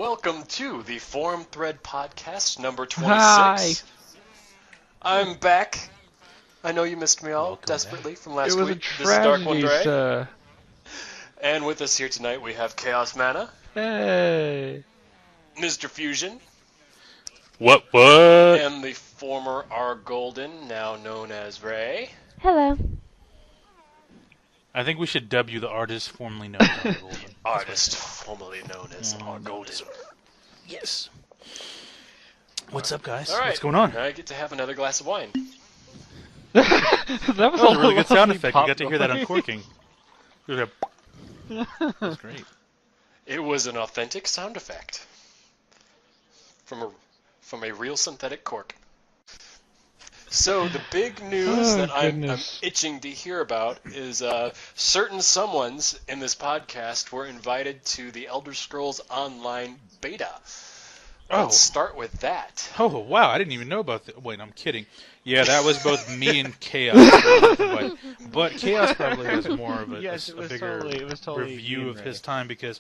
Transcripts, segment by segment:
Welcome to the Forum Thread Podcast number 26. Hi. I'm back. I know you missed me all Welcome desperately back. from last It was week. a This is Dark One tragedy, Dre. sir. And with us here tonight we have Chaos Mana, Hey. Mr. Fusion, What? and the former R. Golden, now known as Ray. Hello. I think we should dub you the artist formerly known as R. Golden. Artist formerly known as R. Golden. Yes. What's up, guys? All right. What's going on? I get to have another glass of wine. That was Oh, a really good sound lovely effect. pop You got to hear that noise. uncorking. That's great. It was an authentic sound effect from a real synthetic cork. So the big news Oh, that I'm goodness. itching to hear about is certain someones in this podcast were invited to the Elder Scrolls Online beta. Oh. Let's start with that. Oh, wow. I didn't even know about that. Wait, I'm kidding. Yeah, that was both me and Chaos. But Chaos probably has more of a, Yes, a it was bigger totally- it was totally review me of and his Ray. time because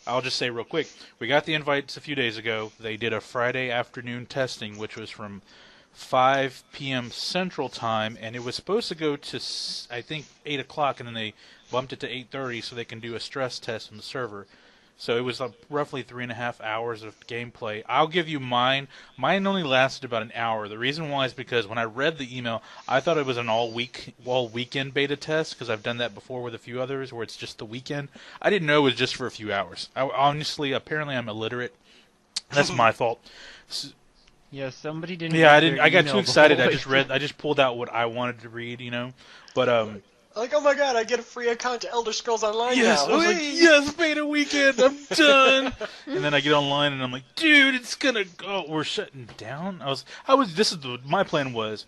I'll just say real quick. We got the invites a few days ago. They did a Friday afternoon testing, which was from 5 p.m. Central Time, and it was supposed to go to, I think, 8 o'clock, and then they bumped it to 8:30 so they can do a stress test on the server. So it was roughly 3.5 hours of gameplay. I'll give you mine. Mine only lasted about an hour. The reason why is because when I read the email, I thought it was an all-weekend beta test, because I've done that before with a few others where it's just the weekend. I didn't know it was just for a few hours. Honestly, apparently I'm illiterate. That's my fault. Yeah, somebody didn't. Yeah, I read didn't. their I got email too excited. before I just pulled out what I wanted to read, But Like, oh my god, I get a free account to Elder Scrolls Online yes, now. I was like, Whee! yes, beta weekend, I'm done. And then I get online and I'm like, dude, it's gonna go. We're shutting down. My plan was,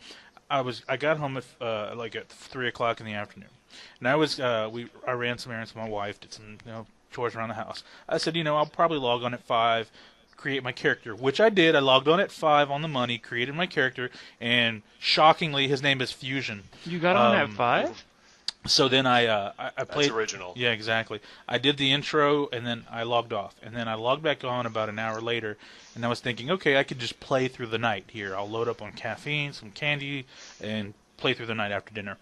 I got home at at 3 o'clock in the afternoon, and I ran some errands with my wife, did some chores around the house. I said, I'll probably log on at 5. Create my character, which I did. I logged on at 5 on the money, created my character, and shockingly, his name is Fusion. You got on at 5? So then I played. That's original. Yeah, exactly. I did the intro, and then I logged off, and then I logged back on about an hour later, and I was thinking, okay, I could just play through the night here. I'll load up on caffeine, some candy, and play through the night after dinner.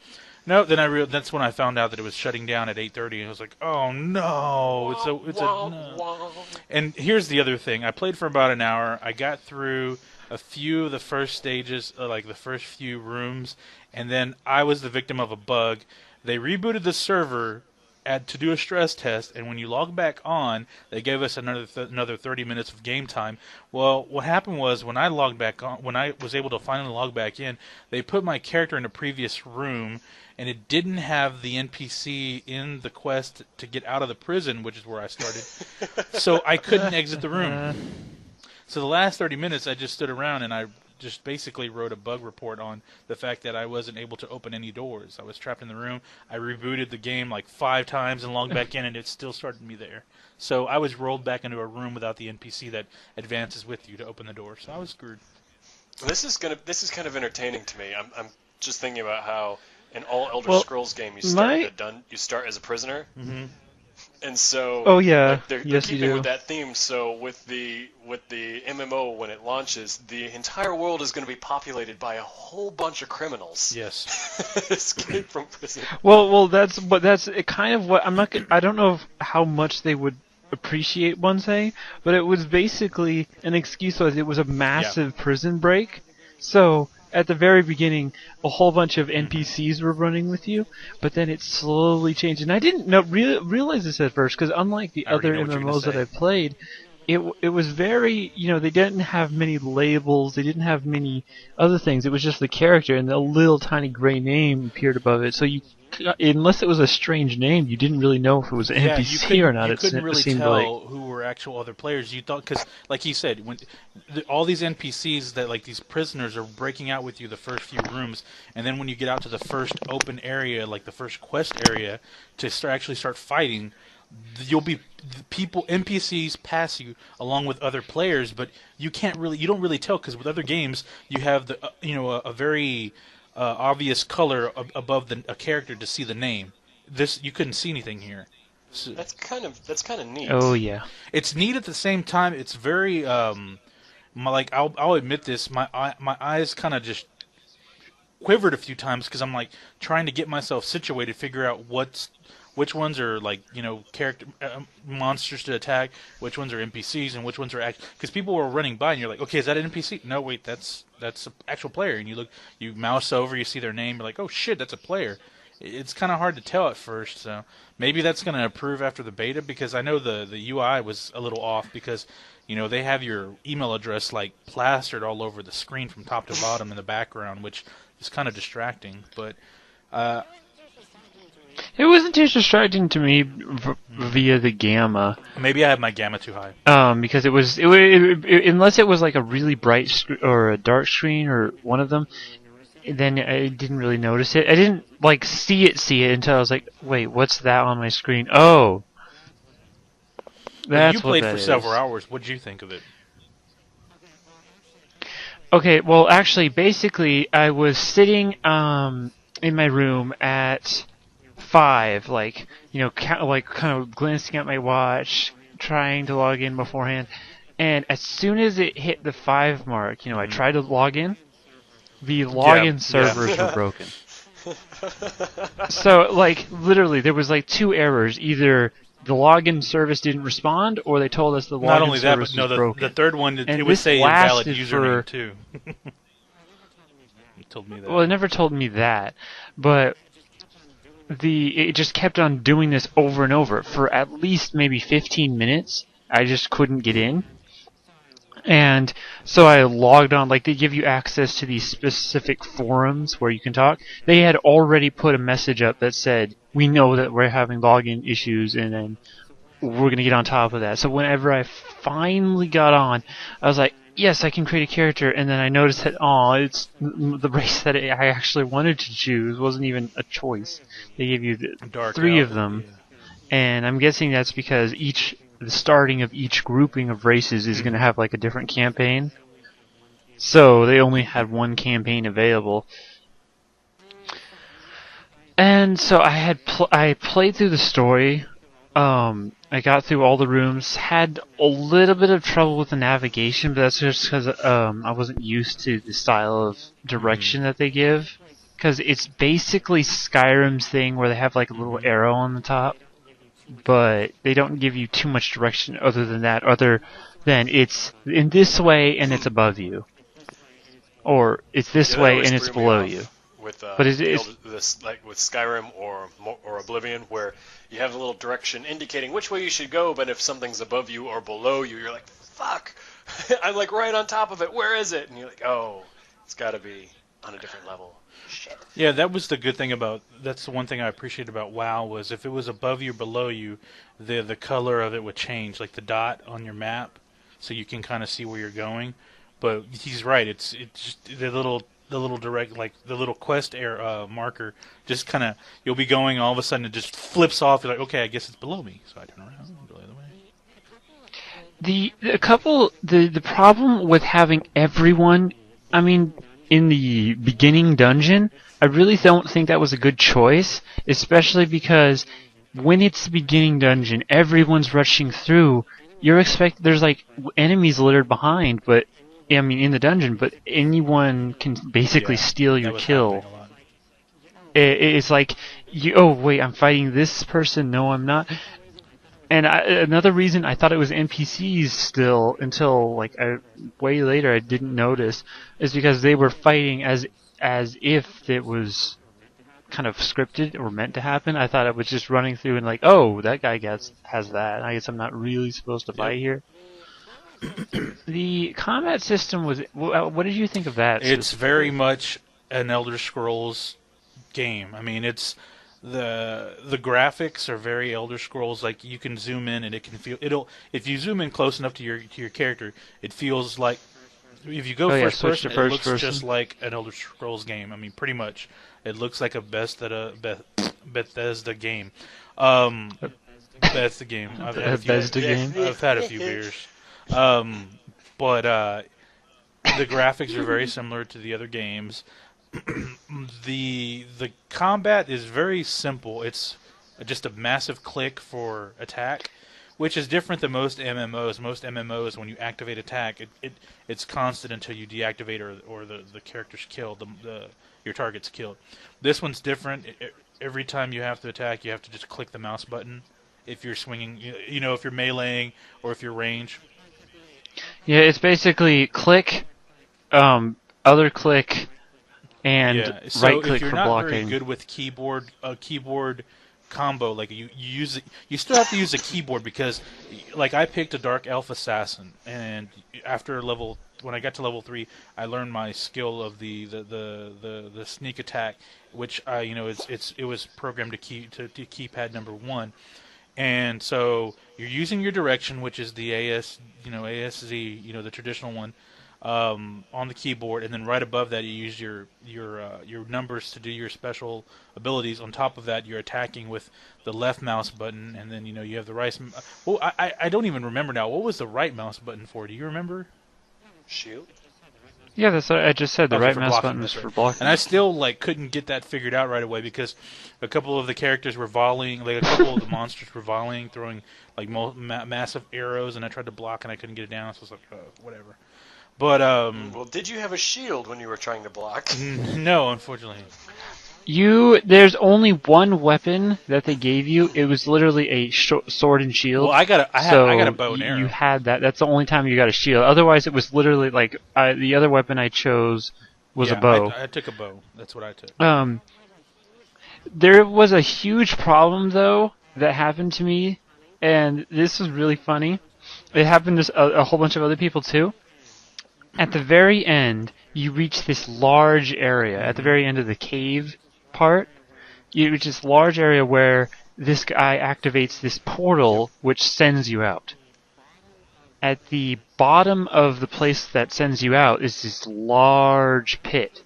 No, then that's when I found out that it was shutting down at 8:30, and I was like, oh no, it's a no. And here's the other thing: I played for about an hour. I got through a few of the first stages, like the first few rooms, and then I was the victim of a bug. They rebooted the server to do a stress test, and when you log back on, they gave us another 30 minutes of game time. Well, what happened was when I logged back on, when I was able to finally log back in, they put my character in a previous room, and it didn't have the NPC in the quest to get out of the prison, which is where I started. So I couldn't exit the room. So the last 30 minutes, I just stood around and I just basically wrote a bug report on the fact that I wasn't able to open any doors. I was trapped in the room. I rebooted the game like 5 times and logged back in, and it still started me there. So I was rolled back into a room without the NPC that advances with you to open the door. So I was screwed. This is kind of entertaining to me. I'm just thinking about how in all Elder Well, Scrolls game you start as a prisoner. Mm-hmm. And so, Oh, yeah. like, they're Yes, you keeping do. with that theme. So with the MMO when it launches, the entire world is going to be populated by a whole bunch of criminals. Yes. Escape from prison. Well, that's kind of what I don't know how much they would appreciate one saying, but it was basically an excuse. Was it was a massive prison break, so. At the very beginning, a whole bunch of NPCs were running with you, but then it slowly changed. And I didn't realize this at first, because unlike the I already other know what you're gonna MMOs that say. I played, it was very, they didn't have many labels, they didn't have many other things. It was just the character, and a little tiny gray name appeared above it. So unless it was a strange name, you didn't really know if it was an NPC or not. You couldn't really seemed tell like. who were actual other players. You thought, because, like he said, when all these NPCs that like these prisoners are breaking out with you the first few rooms, and then when you get out to the first open area, like the first quest area, to actually start fighting, you'll be NPCs pass you along with other players, but you don't really tell, because with other games you have a very obvious color above a character to see the name. This you couldn't see anything here. That's kind of neat. Oh yeah. It's neat at the same time. It's very like I'll admit this. My eyes kind of just quivered a few times because I'm like trying to get myself situated, figure out which ones are like character monsters to attack, which ones are NPCs, and which ones are because people were running by and you're like, okay, is that an NPC? No, wait, that's an actual player. And you mouse over, you see their name, you're like, oh shit, that's a player. It's kind of hard to tell at first, so maybe that's going to improve after the beta because I know the UI was a little off because they have your email address like plastered all over the screen from top to bottom in the background, which is kind of distracting. But it wasn't too distracting to me via the gamma. Maybe I have my gamma too high. Because unless it was like a really bright or a dark screen or one of them, then I didn't really notice it. I didn't like see it until I was like, wait, what's that on my screen? Oh, that's you played what that for is. several hours. What did you think of it? Okay, well, actually, basically, I was sitting in my room at 5, like kind of glancing at my watch, trying to log in beforehand, and as soon as it hit the 5 mark, I tried to log in. The login servers were broken. So, like, literally, there was like 2 errors. Either the login service didn't respond, or they told us the login service was broken. The third one, and it would say invalid username, too. It told me that. Well, it never told me that. But it just kept on doing this over and over. For at least maybe 15 minutes, I just couldn't get in. And so I logged on, like they give you access to these specific forums where you can talk. They had already put a message up that said, we know that we're having login issues and then we're going to get on top of that. So whenever I finally got on, I was like, yes, I can create a character. And then I noticed that, it's the race that I actually wanted to choose wasn't even a choice. They gave you 3 of them. Yeah. And I'm guessing that's because the starting of each grouping of races is going to have like a different campaign. So they only had 1 campaign available. And so I played through the story. I got through all the rooms. Had a little bit of trouble with the navigation, but that's just because I wasn't used to the style of direction that they give. Because it's basically Skyrim's thing where they have like a little arrow on the top. But they don't give you too much direction other than it's in this way and it's above you. Or it's this way and it's below you. With, but it's like with Skyrim or Oblivion, where you have a little direction indicating which way you should go, but if something's above you or below you, you're like, fuck! I'm like right on top of it, where is it? And you're like, oh, it's gotta be on a different level. Shit. Yeah, that was the good thing that's the one thing I appreciated about WoW was if it was above you or below you, the color of it would change, like the dot on your map, so you can kind of see where you're going. But he's right, it's just the little direct, like the little quest marker, just kind of you'll be going, all of a sudden it just flips off. You're like, okay, I guess it's below me, so I turn around and go the other way. The problem with having everyone, I mean, in the beginning dungeon, I really don't think that was a good choice, especially because when it's the beginning dungeon, everyone's rushing through. There's like enemies littered behind, but I mean in the dungeon, but anyone can basically steal your kill. It's like, oh wait, I'm fighting this person. No, I'm not. And another reason I thought it was NPCs still until like way later I didn't notice is because they were fighting as if it was kind of scripted or meant to happen. I thought it was just running through and like, oh, that guy has that. I guess I'm not really supposed to fight here. The combat system was. What did you think of that? It's very much an Elder Scrolls game. I mean, it's. The graphics are very Elder Scrolls. Like you can zoom in and it can feel if you zoom in close enough to your character, it feels like if you go first person, it looks just like an Elder Scrolls game. I mean, pretty much, it looks like a Bethesda game. Bethesda game. I've had a few beers. But the graphics are very similar to the other games. The combat is very simple. It's just a massive click for attack, which is different than most MMOs. Most MMOs, when you activate attack, it's constant until you deactivate or the character's killed, your target's killed. This one's different. Every time you have to attack, you have to just click the mouse button. If you're swinging, if you're meleeing or if you're range. Yeah, it's basically click, other click, and right click for blocking. If you're not very good with keyboard combo, like you use it, you still have to use a keyboard because, like, I picked a Dark Elf Assassin, and when I got to level 3, I learned my skill of the sneak attack, which it was programmed to keypad number 1. And so you're using your direction, which is the ASZ, the traditional one, on the keyboard, and then right above that you use your numbers to do your special abilities. On top of that, you're attacking with the left mouse button, and then you have the right. Well, I don't even remember now. What was the right mouse button for? Do you remember? Shield. Yeah, that's what I just said. The right mouse button was for blocking. And I still couldn't get that figured out right away because a couple of the characters were volleying, a couple of the monsters were volleying, throwing massive arrows, and I tried to block and I couldn't get it down. So I was like, whatever. But well, did you have a shield when you were trying to block? No, unfortunately. There's only one weapon that they gave you. It was literally a sword and shield. Well, I got a bow and arrow. You had that. That's the only time you got a shield. Otherwise, it was literally the other weapon I chose was a bow. I took a bow. That's what I took. There was a huge problem though that happened to me, and this was really funny. It happened to a whole bunch of other people too. At the very end, you reach this large area. At the very end of the cave part, you reach this large area where this guy activates this portal which sends you out. At the bottom of the place that sends you out is this large pit.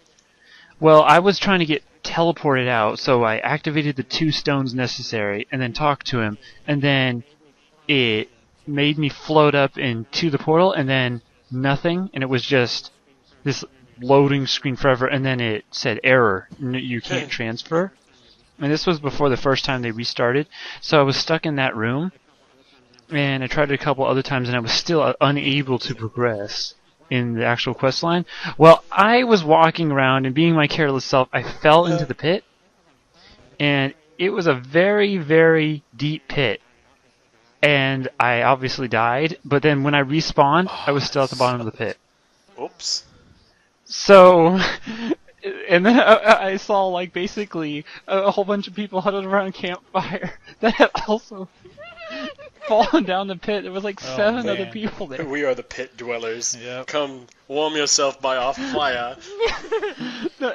Well, I was trying to get teleported out, so I activated the 2 stones necessary and then talked to him, and then it made me float up into the portal, and then nothing, and it was just this loading screen forever, and then it said error, you can't transfer. And this was before the first time they restarted, so I was stuck in that room, and I tried it a couple other times, and I was still unable to progress in the actual quest line. Well, I was walking around, and being my careless self, I fell into the pit, and it was a very, very deep pit. And I obviously died, but then when I respawned, I was still at the bottom of the pit. Oops. So, and then I saw basically a whole bunch of people huddled around a campfire that had also fallen down the pit. There was 7 other people there. We are the pit dwellers. Yep. Come warm yourself by our fire.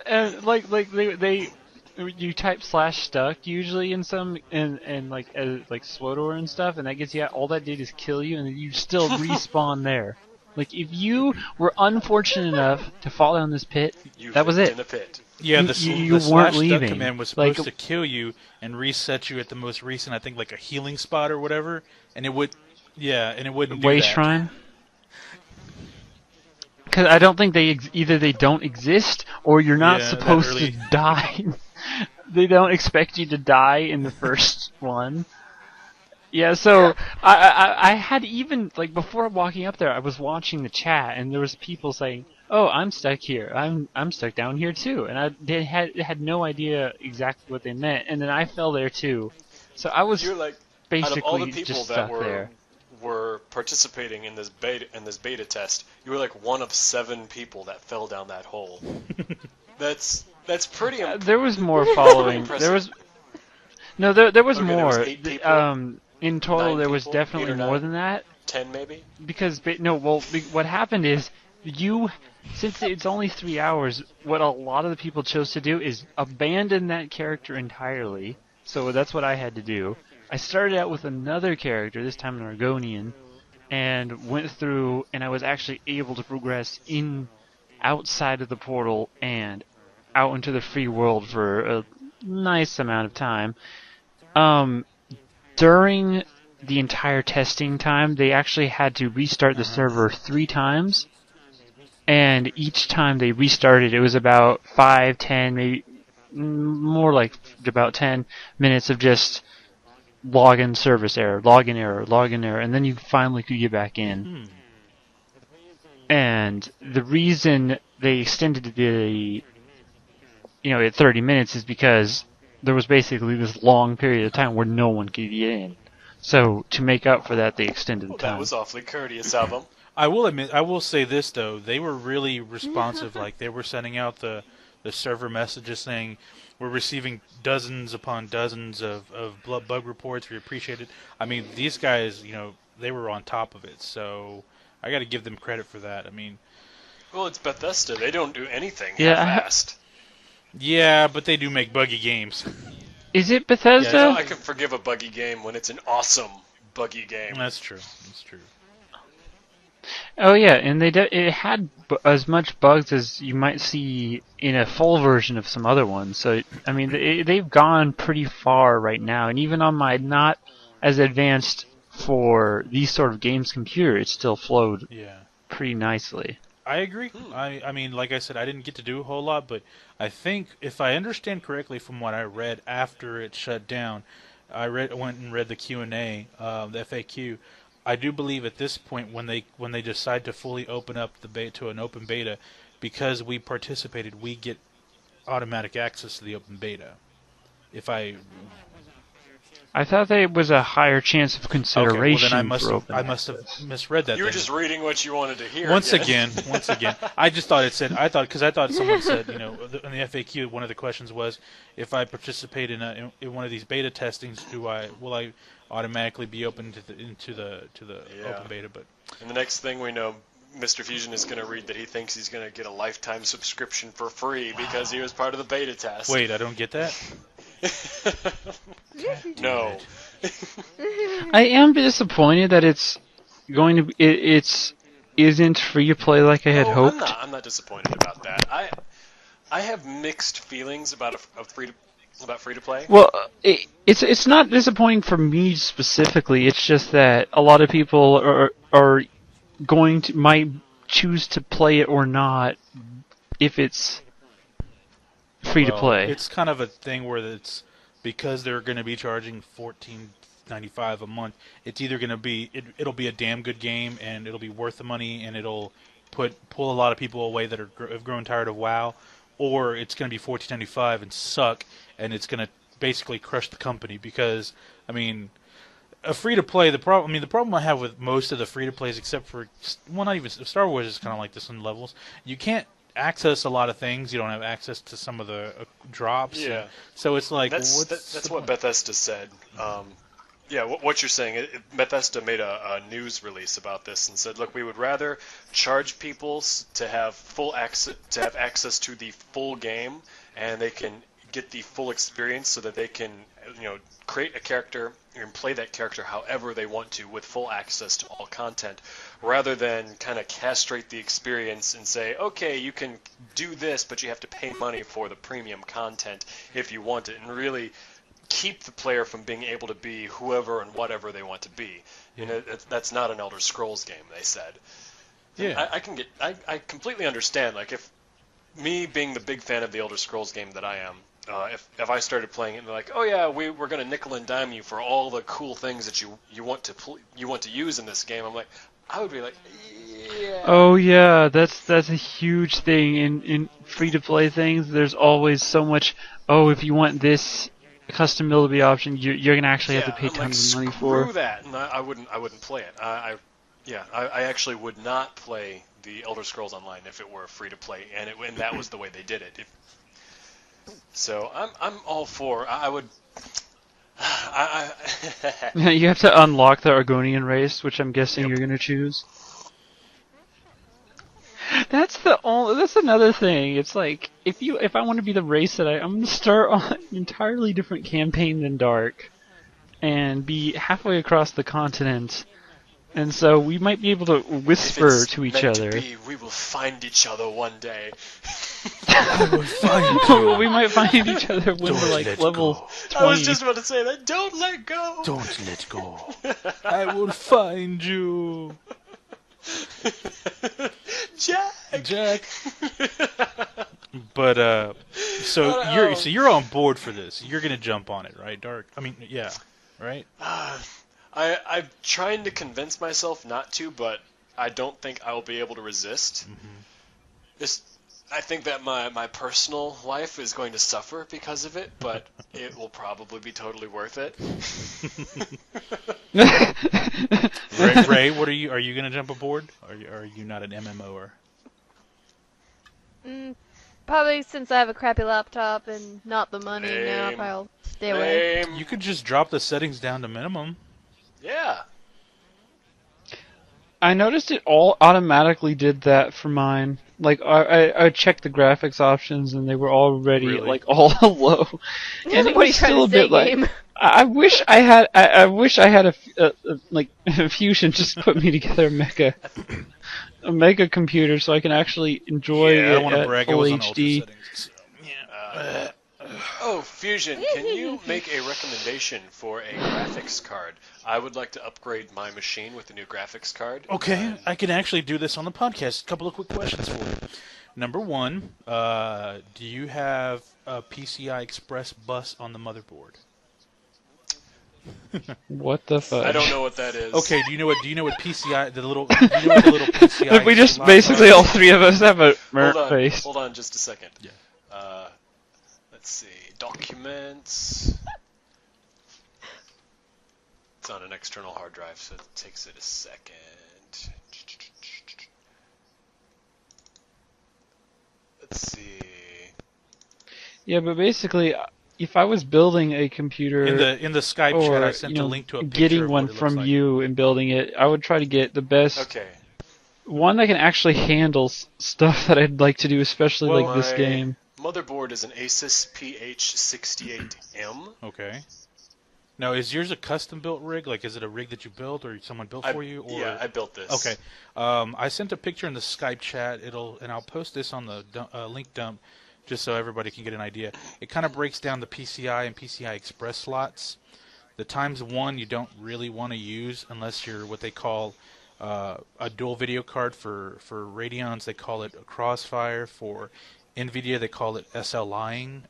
And they you type /stuck usually in some and like SWTOR and stuff, and that gets you out. All that did is kill you, and then you still respawn there. Like, if you were unfortunate enough to fall down this pit, that was it. In the pit. Yeah, you the weren't /stuck leaving. command was supposed to kill you and reset you at the most recent, I think, a healing spot or whatever, and it would, and it wouldn't do Way that. Shrine. Because I don't think either they don't exist or you're not supposed to die. They don't expect you to die in the first one. Yeah, so I had even before walking up there, I was watching the chat, and there was people saying, "Oh, I'm stuck here. I'm stuck down here too," and I had no idea exactly what they meant, and then I fell there too. So I was basically out of all the people just that stuck there. were participating in this beta test, you were one of 7 people that fell down that hole. That's pretty. There was more following. There was there was Okay, more. there was 8 people? In total, 9 there was people? definitely 8 or 9? more than that. 10 maybe. Because what happened is since it's only 3 hours, what a lot of the people chose to do is abandon that character entirely. So that's what I had to do. I started out with another character, this time an Argonian, and went through, and I was actually able to progress outside of the portal and out into the free world for a nice amount of time. During the entire testing time, they actually had to restart the server 3 times, and each time they restarted, it was about 5, 10, maybe more like about 10 minutes of just login service error, login error, login error, and then you finally could get back in. And the reason they extended the, at 30 minutes is because there was basically this long period of time where no one could get in. So to make up for that, they extended the time. That was awfully courteous of them. I will say this though, they were really responsive. Like they were sending out the server messages saying, we're receiving dozens upon dozens of bug reports. We appreciate it. I mean, these guys, they were on top of it. So I got to give them credit for that. I mean, well, it's Bethesda. They don't do anything fast. Yeah, but they do make buggy games. Is it Bethesda? Yeah, I can forgive a buggy game when it's an awesome buggy game. That's true. Oh yeah, and it had as much bugs as you might see in a full version of some other ones. So I mean, they've gone pretty far right now, and even on my not as advanced for these sort of games computer, it still flowed pretty nicely. I agree. I mean, like I said, I didn't get to do a whole lot, but I think if I understand correctly from what I read after it shut down, went and read the Q&A, the FAQ. I do believe at this point when they decide to fully open up the beta to an open beta, because we participated, we get automatic access to the open beta. I thought there was a higher chance of consideration. Okay, well then I must have misread that. You were just reading what you wanted to hear. Once again, I just thought it said. I thought someone said, in the FAQ, one of the questions was, if I participate in one of these beta testings, will I automatically be open into the open beta? But and the next thing we know, Mr. Fusion is going to read that he thinks he's going to get a lifetime subscription for free because he was part of the beta test. Wait, I don't get that. No. I am disappointed that it's going to be, it isn't free to play like I had hoped. I'm not disappointed about that. I have mixed feelings about free to play. Well, it's not disappointing for me specifically. It's just that a lot of people are might choose to play it or not if it's free to play. It's kind of a thing where it's because they're going to be charging $14.95 a month. It's either going to be it'll be a damn good game and it'll be worth the money and it'll pull a lot of people away that have grown tired of WoW, or it's going to be $14.95 and suck and it's going to basically crush the company. Because I mean, a free to play, the problem I have with most of the free to plays, except for not even Star Wars is kind of like this in levels. You can't access a lot of things. You don't have access to some of the drops. Yeah. So it's like that's what Bethesda said. What you're saying. Bethesda made a news release about this and said, look, we would rather charge people to have access to the full game, and they can get the full experience so that they can create a character and play that character however they want to with full access to all content, rather than kind of castrate the experience and say, okay, you can do this, but you have to pay money for the premium content if you want it, and really keep the player from being able to be whoever and whatever they want to be. That's not an Elder Scrolls game, they said. Yeah. I completely understand, like, if me being the big fan of the Elder Scrolls game that I am, if I started playing it and they're like, oh yeah, we're going to nickel and dime you for all the cool things that you want to use in this game, I'm like, I would be like, yeah. Oh yeah, that's a huge thing in free to play things. There's always so much. Oh, if you want this custom ability option, you're gonna actually have to pay tons of money for. Screw that, and I wouldn't play it. I actually would not play the Elder Scrolls Online if it were free to play, and that was the way they did it. So I'm all for. I would. You have to unlock the Argonian race, which I'm guessing you're gonna choose. That's another thing. It's like if I want to be the race that I'm gonna start on an entirely different campaign than Dark, and be halfway across the continent. And so we might be able to whisper to each other. We will find each other one day. We might find each other when we're like level 20. I was just about to say that. Don't let go. Don't let go. I will find you. Jack. But so you're on board for this. You're gonna jump on it, right, Dark? I mean, yeah. right? I'm trying to convince myself not to, but I don't think I'll be able to resist. This, I think that my personal life is going to suffer because of it, but it will probably be totally worth it. Ray, what are you? Are you going to jump aboard? Are you not an MMOer? Probably since I have a crappy laptop and not the money, now Lame. I'll stay away. Lame. You could just drop the settings down to minimum. Yeah. I noticed it all automatically did that for mine. Like I checked the graphics options and they were already Really? like all low. And it What are you was trying still a to say, bit like game? I wish I had like Fusion just put me together a mega computer so I can actually enjoy I it don't want to at brag. I full was on ultra HD. settings. Oh, Fusion, can you make a recommendation for a graphics card? I would like to upgrade my machine with a new graphics card. Okay, I can actually do this on the podcast. A couple of quick questions for you. Number one, do you have a PCI Express bus on the motherboard? What the fuck? I don't know what that is. Okay, do you know what PCI the little PCI? We just slot basically are? all three of us have a burnt face. Hold on just a second. Yeah. Let's see. Documents. It's on an external hard drive, so it takes it a second. Let's see. Yeah, but basically, if I was building a computer In the Skype or chat, I sent a link to a picture getting of one what it from looks like. you and building it, I would try to get the best Okay. one that can actually handle stuff that I'd like to do, especially Well, like this my game. Motherboard is an Asus PH68M. Okay. Now, is yours a custom built rig? Like, is it a rig that you built or someone built for you? Or... Yeah, I built this. Okay. I sent a picture in the Skype chat. And I'll post this on the link dump just so everybody can get an idea. It kind of breaks down the PCI and PCI Express slots. The times one you don't really want to use unless you're what they call a dual video card. For Radeons, they call it a Crossfire. For NVIDIA, they call it SLI.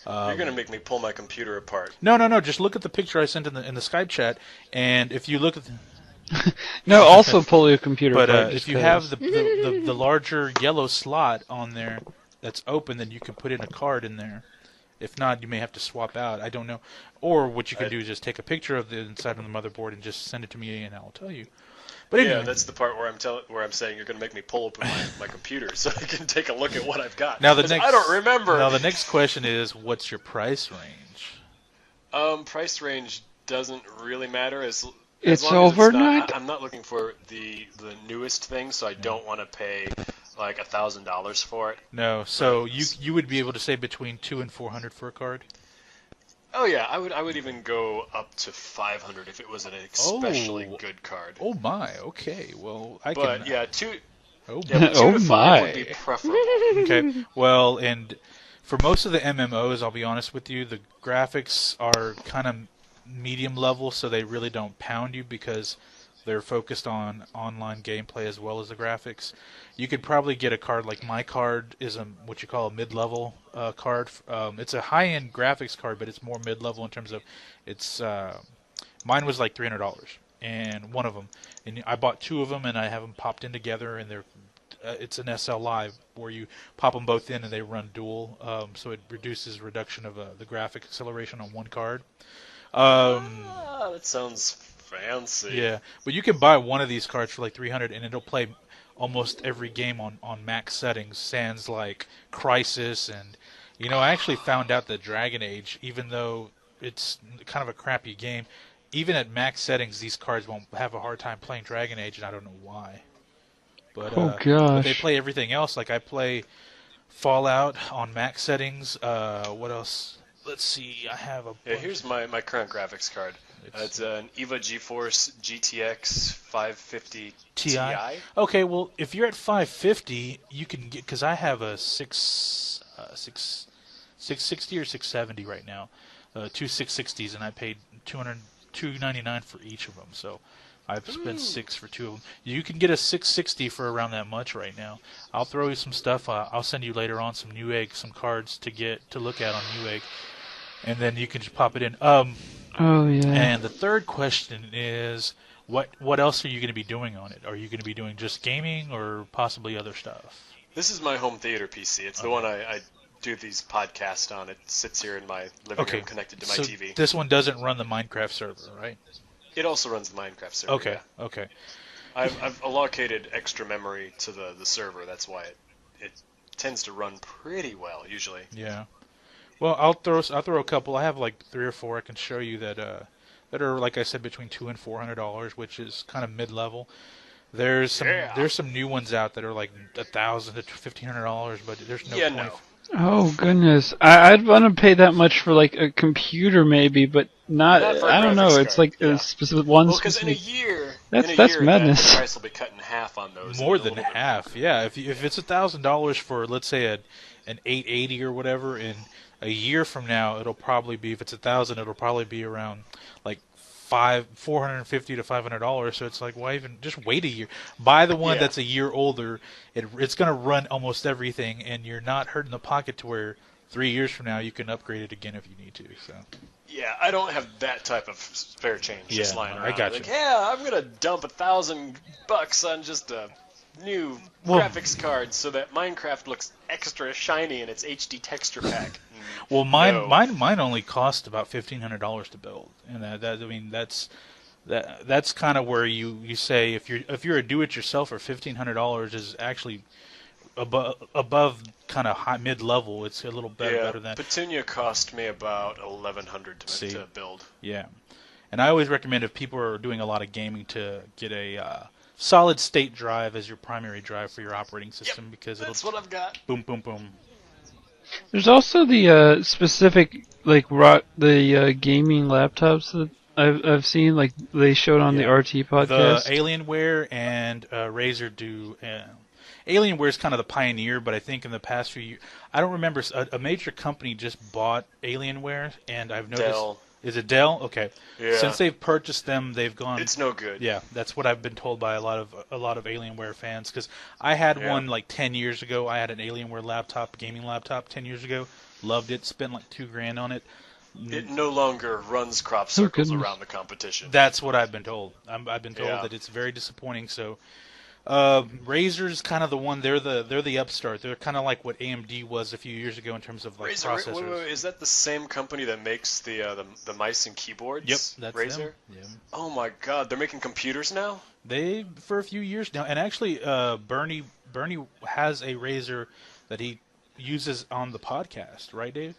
You're gonna make me pull my computer apart. No. Just look at the picture I sent in the Skype chat, and if you look at No, also pull your computer but apart. if just you 'cause. have the larger yellow slot on there that's open, then you can put in a card in there. If not, you may have to swap out. I don't know. Or what you can do is just take a picture of the inside of the motherboard and just send it to me, and I'll tell you. But anyway, Yeah, that's the part where I'm saying you're gonna make me pull open my computer so I can take a look at what I've got. now the 'Cause next I don't remember. Now the next question is, what's your price range? Price range doesn't really matter as It's long as overnight. I'm not looking for the newest thing, so I don't want to pay like $1,000 for it. No, so you would be able to say between $200 and $400 for a card. Oh yeah, I would even go up to 500 if it was an especially good card. Oh my, okay. Well, I But can. yeah, two. Oh, Yeah, but 2 Oh to 5 my. would be preferable. okay. Well, and for most of the MMOs, I'll be honest with you, the graphics are kind of medium level, so they really don't pound you because they're focused on online gameplay as well as the graphics. You could probably get a card like my card is what you call a mid-level card. It's a high-end graphics card, but it's more mid-level in terms of it's. Mine was like $300, and one of them, and I bought two of them, and I have them popped in together, and they're. It's an SLI where you pop them both in and they run dual, so it reduces reduction of the graphic acceleration on one card. That sounds fancy. Yeah, but you can buy one of these cards for like $300, and it'll play almost every game on max settings. Sans like Crisis, and I actually found out that Dragon Age, even though it's kind of a crappy game, even at max settings, these cards won't have a hard time playing Dragon Age, and I don't know why. But, Oh, but they gosh. play everything else. Like I play Fallout on max settings. What else? Let's see. I have a. Yeah, here's my current graphics card. It's an EVA GeForce GTX 550 Ti. Okay, well, if you're at 550, you can get, because I have a 660 or 670 right now, two 660s, and I paid $299 for each of them. So I've spent $6 for two of them. You can get a 660 for around that much right now. I'll throw you some stuff. I'll send you later on some Newegg, some cards to look at on Newegg. and then you can just pop it in. Oh yeah. And the third question is, what else are you going to be doing on it? Are you going to be doing just gaming or possibly other stuff? This is my home theater PC. It's the one I do these podcasts on. It sits here in my living room connected to my so TV. This one doesn't run the Minecraft server, right? It also runs the Minecraft server. Okay, yeah. okay. I've allocated extra memory to the server. That's why it tends to run pretty well usually. Yeah. Well, I'll throw a couple. I have like 3 or 4 I can show you that are, like I said, between $200 and $400, which is kind of mid-level. There's some new ones out that are like $1,000 to $1,500, but there's no point. No. Oh goodness, I'd want to pay that much for like a computer maybe, but not for a I don't know. graphics It's card, like a specific one. Well, because in a specific. year, That's madness. The price will be cut in half on those. More than half, yeah. If it's $1,000 for, let's say, an 880 or whatever, in a year from now, it'll probably be, if it's 1,000, it'll probably be around like $450 to $500. So it's like, why even just wait a year? Buy the one that's a year older. It's going to run almost everything, and you're not hurting the pocket to where 3 years from now you can upgrade it again if you need to. So. Yeah, I don't have that type of spare change just lying around. I got you. Like, yeah, I'm gonna dump $1,000 on just a new graphics card so that Minecraft looks extra shiny in its HD texture pack. Well, mine only cost about $1,500 to build, and that's kind of where you say if you're a do-it-yourselfer, $1,500 is actually above kind of mid level. It's a little better than Petunia cost me about $1,100 to build. Yeah, and I always recommend, if people are doing a lot of gaming, to get a solid state drive as your primary drive for your operating system, because that's what I've got. Boom, boom, boom. There's also the specific like the gaming laptops that I've seen, like they showed on the RT podcast. The Alienware and Razer do. Alienware is kind of the pioneer, but I think in the past few years, I don't remember, a major company just bought Alienware, and I've noticed. Dell. Is it Dell? Okay. Yeah. Since they've purchased them, they've gone. It's no good. Yeah, that's what I've been told by a lot of Alienware fans. Because I had one like 10 years ago. I had an Alienware gaming laptop 10 years ago. Loved it. Spent like $2,000 on it. It no longer runs crop circles around the competition. That's what I've been told. I've been told that it's very disappointing. So. Razer's kind of the one. They're the upstart. They're kind of like what AMD was a few years ago in terms of like processors. Wait, is that the same company that makes the mice and keyboards? Yep, that's Razer. them. Yeah. Oh my God, they're making computers now. They for a few years now, and actually, Bernie has a Razer that he uses on the podcast, right, Dave?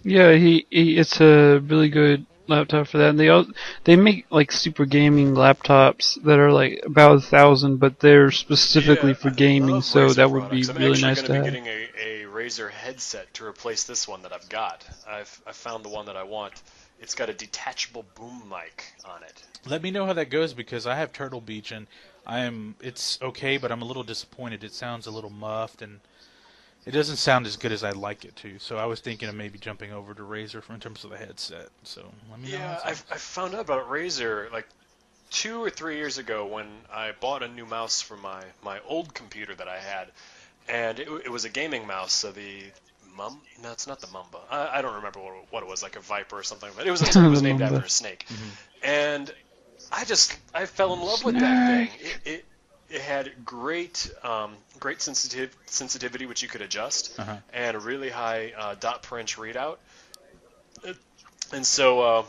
Yeah, it's a really good laptop for that. And they make like super gaming laptops that are like about 1,000, but they're specifically for gaming, so that would be really nice to have. I'm actually going to be getting a Razer headset to replace this one that I've got. I've found the one that I want. It's got a detachable boom mic on it. Let me know how that goes, because I have Turtle Beach, and it's okay, but I'm a little disappointed. It sounds a little muffed, and it doesn't sound as good as I'd like it to. So I was thinking of maybe jumping over to Razer in terms of the headset. So let me know. Yeah, I found out about Razer like 2 or 3 years ago when I bought a new mouse for my old computer that I had, and it was a gaming mouse. So no, it's not the Mamba. I don't remember what it was, like a Viper or something. But it was named after a snake, and I fell in love with that thing. It had great sensitivity, which you could adjust, and a really high dot per inch readout. And so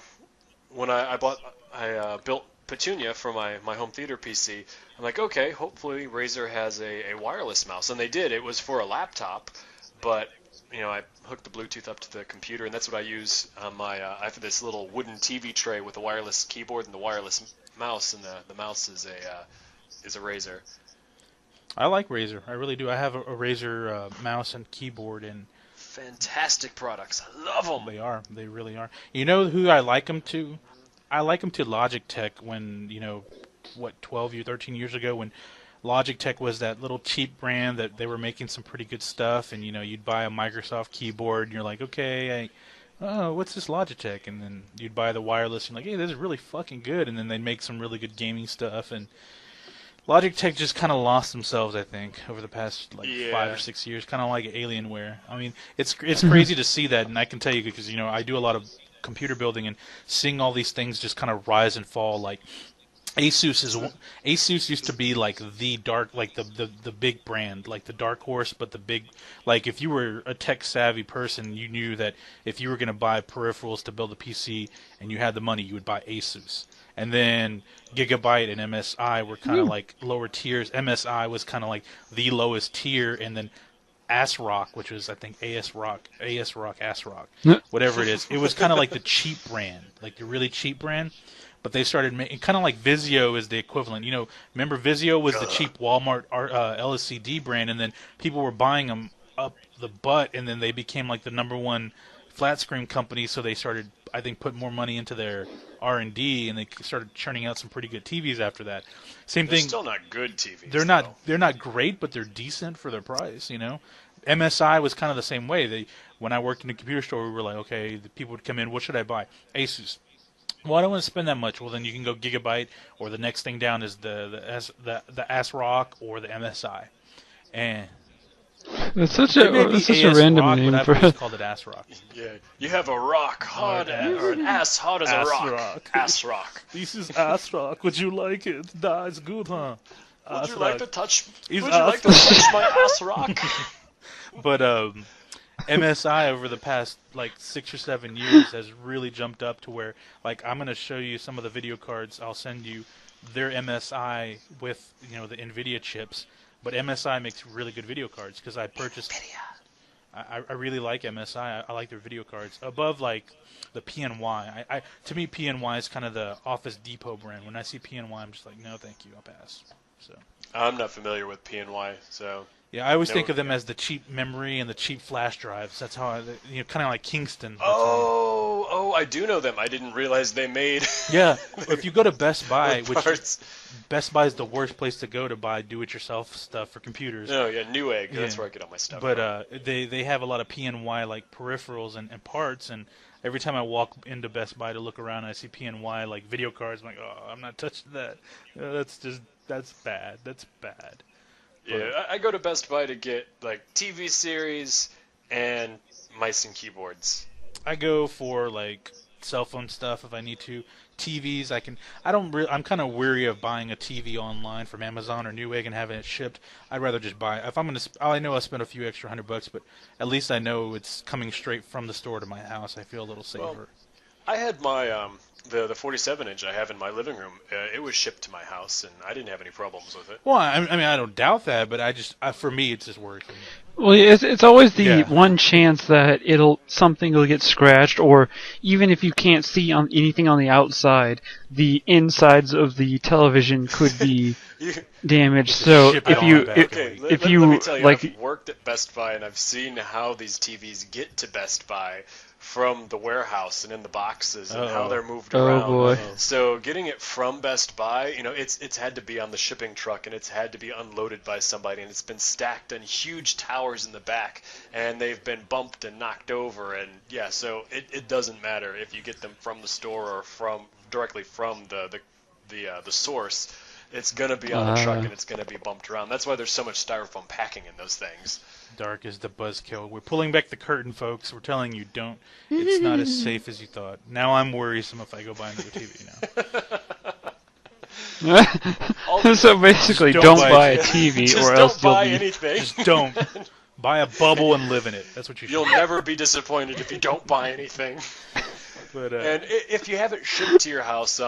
when I built Petunia for my home theater PC, I'm like, okay, hopefully Razer has a wireless mouse, and they did. It was for a laptop, but I hooked the Bluetooth up to the computer, and that's what I use on my. I have this little wooden TV tray with a wireless keyboard and the wireless mouse, and the mouse is a Razer. I like Razer. I really do. I have a Razer mouse and keyboard, and fantastic products. I love them. They are. They really are. You know who I like them to? I like them to Logitech when 12 or 13 years ago, when Logitech was that little cheap brand that they were making some pretty good stuff, and you'd buy a Microsoft keyboard and you're like, okay, what's this Logitech? And then you'd buy the wireless and you're like, hey, this is really fucking good. And then they'd make some really good gaming stuff. And Logitech just kind of lost themselves, I think, over the past like Yeah. 5 or 6 years, kind of like Alienware. I mean, it's crazy to see that, and I can tell you because I do a lot of computer building and seeing all these things just kind of rise and fall. Like Asus used to be like the dark, like the big brand, like the dark horse, but the big, like if you were a tech savvy person, you knew that if you were going to buy peripherals to build a PC and you had the money, you would buy Asus. And then Gigabyte and MSI were kind of like lower tiers. MSI was kind of like the lowest tier, and then ASRock, which was I think ASRock, ASRock, whatever it is. It was kind of like the cheap brand, like the really cheap brand. But they started making kind of like Vizio is the equivalent. Remember Vizio was the cheap Walmart LCD brand, and then people were buying them up the butt, and then they became like the #1 flat screen company. So they started, I think, put more money into their R&D, and they started churning out some pretty good TVs after that. They're still not good TVs. They're not great, but they're decent for their price. MSI was kind of the same way. When I worked in a computer store, we were like, okay, the people would come in. What should I buy? Asus. Well, I don't want to spend that much. Well, then you can go Gigabyte, or the next thing down is the ASRock or the MSI. And It's such a random Rock, name but for I've always called it ASRock. Yeah, you have a rock hard or an ass hard as a rock. Ass rock. This is ASRock. Would you like it? That's good, huh? Would you like to touch? He's Would you like to touch my ass rock? But MSI over the past like 6 or 7 years has really jumped up to where, like, I'm going to show you some of the video cards. I'll send you their MSI with the NVIDIA chips. But MSI makes really good video cards because I purchased. I really like MSI. I like their video cards above like the PNY. To me, PNY is kind of the Office Depot brand. When I see PNY, I'm just like, no, thank you, I'll pass. So I'm not familiar with PNY, so. Yeah, I always think of them as the cheap memory and the cheap flash drives. That's how kind of like Kingston. Oh, I do know them. I didn't realize they made. Yeah, if you go to Best Buy, parts. Best Buy is the worst place to go to buy do-it-yourself stuff for computers. Oh yeah, Newegg. Yeah. That's where I get all my stuff. But they have a lot of PNY like peripherals and parts, and every time I walk into Best Buy to look around, I see PNY like video cards. I'm like, oh, I'm not touching that. That's bad. That's bad. Yeah, I go to Best Buy to get like TV series and mice and keyboards. I go for like cell phone stuff if I need to. TVs, I'm kind of weary of buying a TV online from Amazon or Newegg and having it shipped. I'd rather just buy. If I'm I know I spent a few extra $100, but at least I know it's coming straight from the store to my house. I feel a little safer. Well, I had my the 47-inch I have in my living room. It was shipped to my house, and I didn't have any problems with it. Well, I mean, I don't doubt that, but for me, it's just worrisome. Well, it's always the one chance that something will get scratched, or even if you can't see anything on the outside, the insides of the television could be damaged. So let me tell you, I've worked at Best Buy and I've seen how these TVs get to Best Buy from the warehouse and in the boxes and how they're moved around. Oh boy! So getting it from Best Buy, it's had to be on the shipping truck and it's had to be unloaded by somebody, and it's been stacked on huge towers in the back, and they've been bumped and knocked over, and so it doesn't matter if you get them from the store or directly from the source. It's gonna be on a truck and it's gonna be bumped around. That's why there's so much styrofoam packing in those things. Dark is the buzzkill. We're pulling back the curtain, folks. We're telling you, don't. It's not as safe as you thought. Now I'm worrisome if I go buy another TV now. So basically, don't buy a TV, just or else don't buy anything. Just don't buy a bubble and live in it. That's what you should. You'll never be disappointed if you don't buy anything. But and if you have it shipped to your house,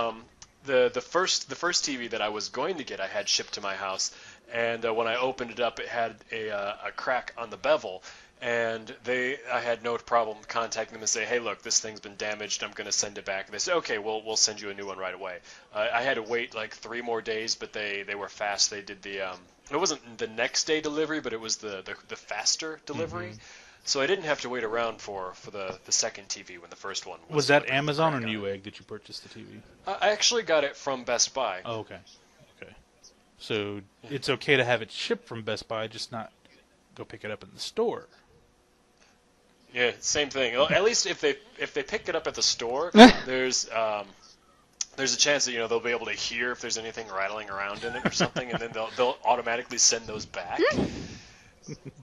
the first TV that I was going to get, I had shipped to my house. And when I opened it up, it had a crack on the bevel, and I had no problem contacting them and say, hey, look, this thing's been damaged. I'm going to send it back. And they said, okay, we'll send you a new one right away. I had to wait like 3 more days, but they were fast. They did it wasn't the next day delivery, but it was the faster delivery. Mm-hmm. So I didn't have to wait around for the second TV when the first one was. Was that Amazon or Newegg that you purchased the TV? I actually got it from Best Buy. Oh, okay. So it's okay to have it shipped from Best Buy, just not go pick it up in the store. Yeah, same thing. Well, at least if they pick it up at the store, there's there's a chance that they'll be able to hear if there's anything rattling around in it or something, and then they'll automatically send those back.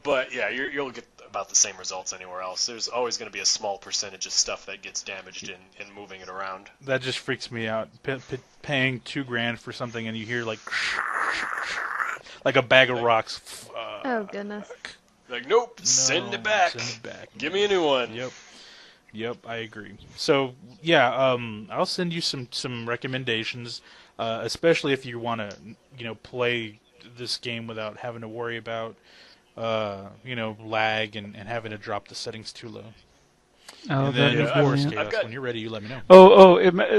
But yeah, you'll get about the same results anywhere else. There's always going to be a small percentage of stuff that gets damaged in moving it around. That just freaks me out. Paying $2,000 for something and you hear like a bag of rocks. Oh goodness. Like, nope, send it back. Send it back. Give me a new one. Yep, I agree. So yeah, I'll send you some recommendations, especially if you want to play this game without having to worry about lag and having to drop the settings too low. Oh, and then, that'd of be course, brilliant. Chaos, when you're ready, you let me know.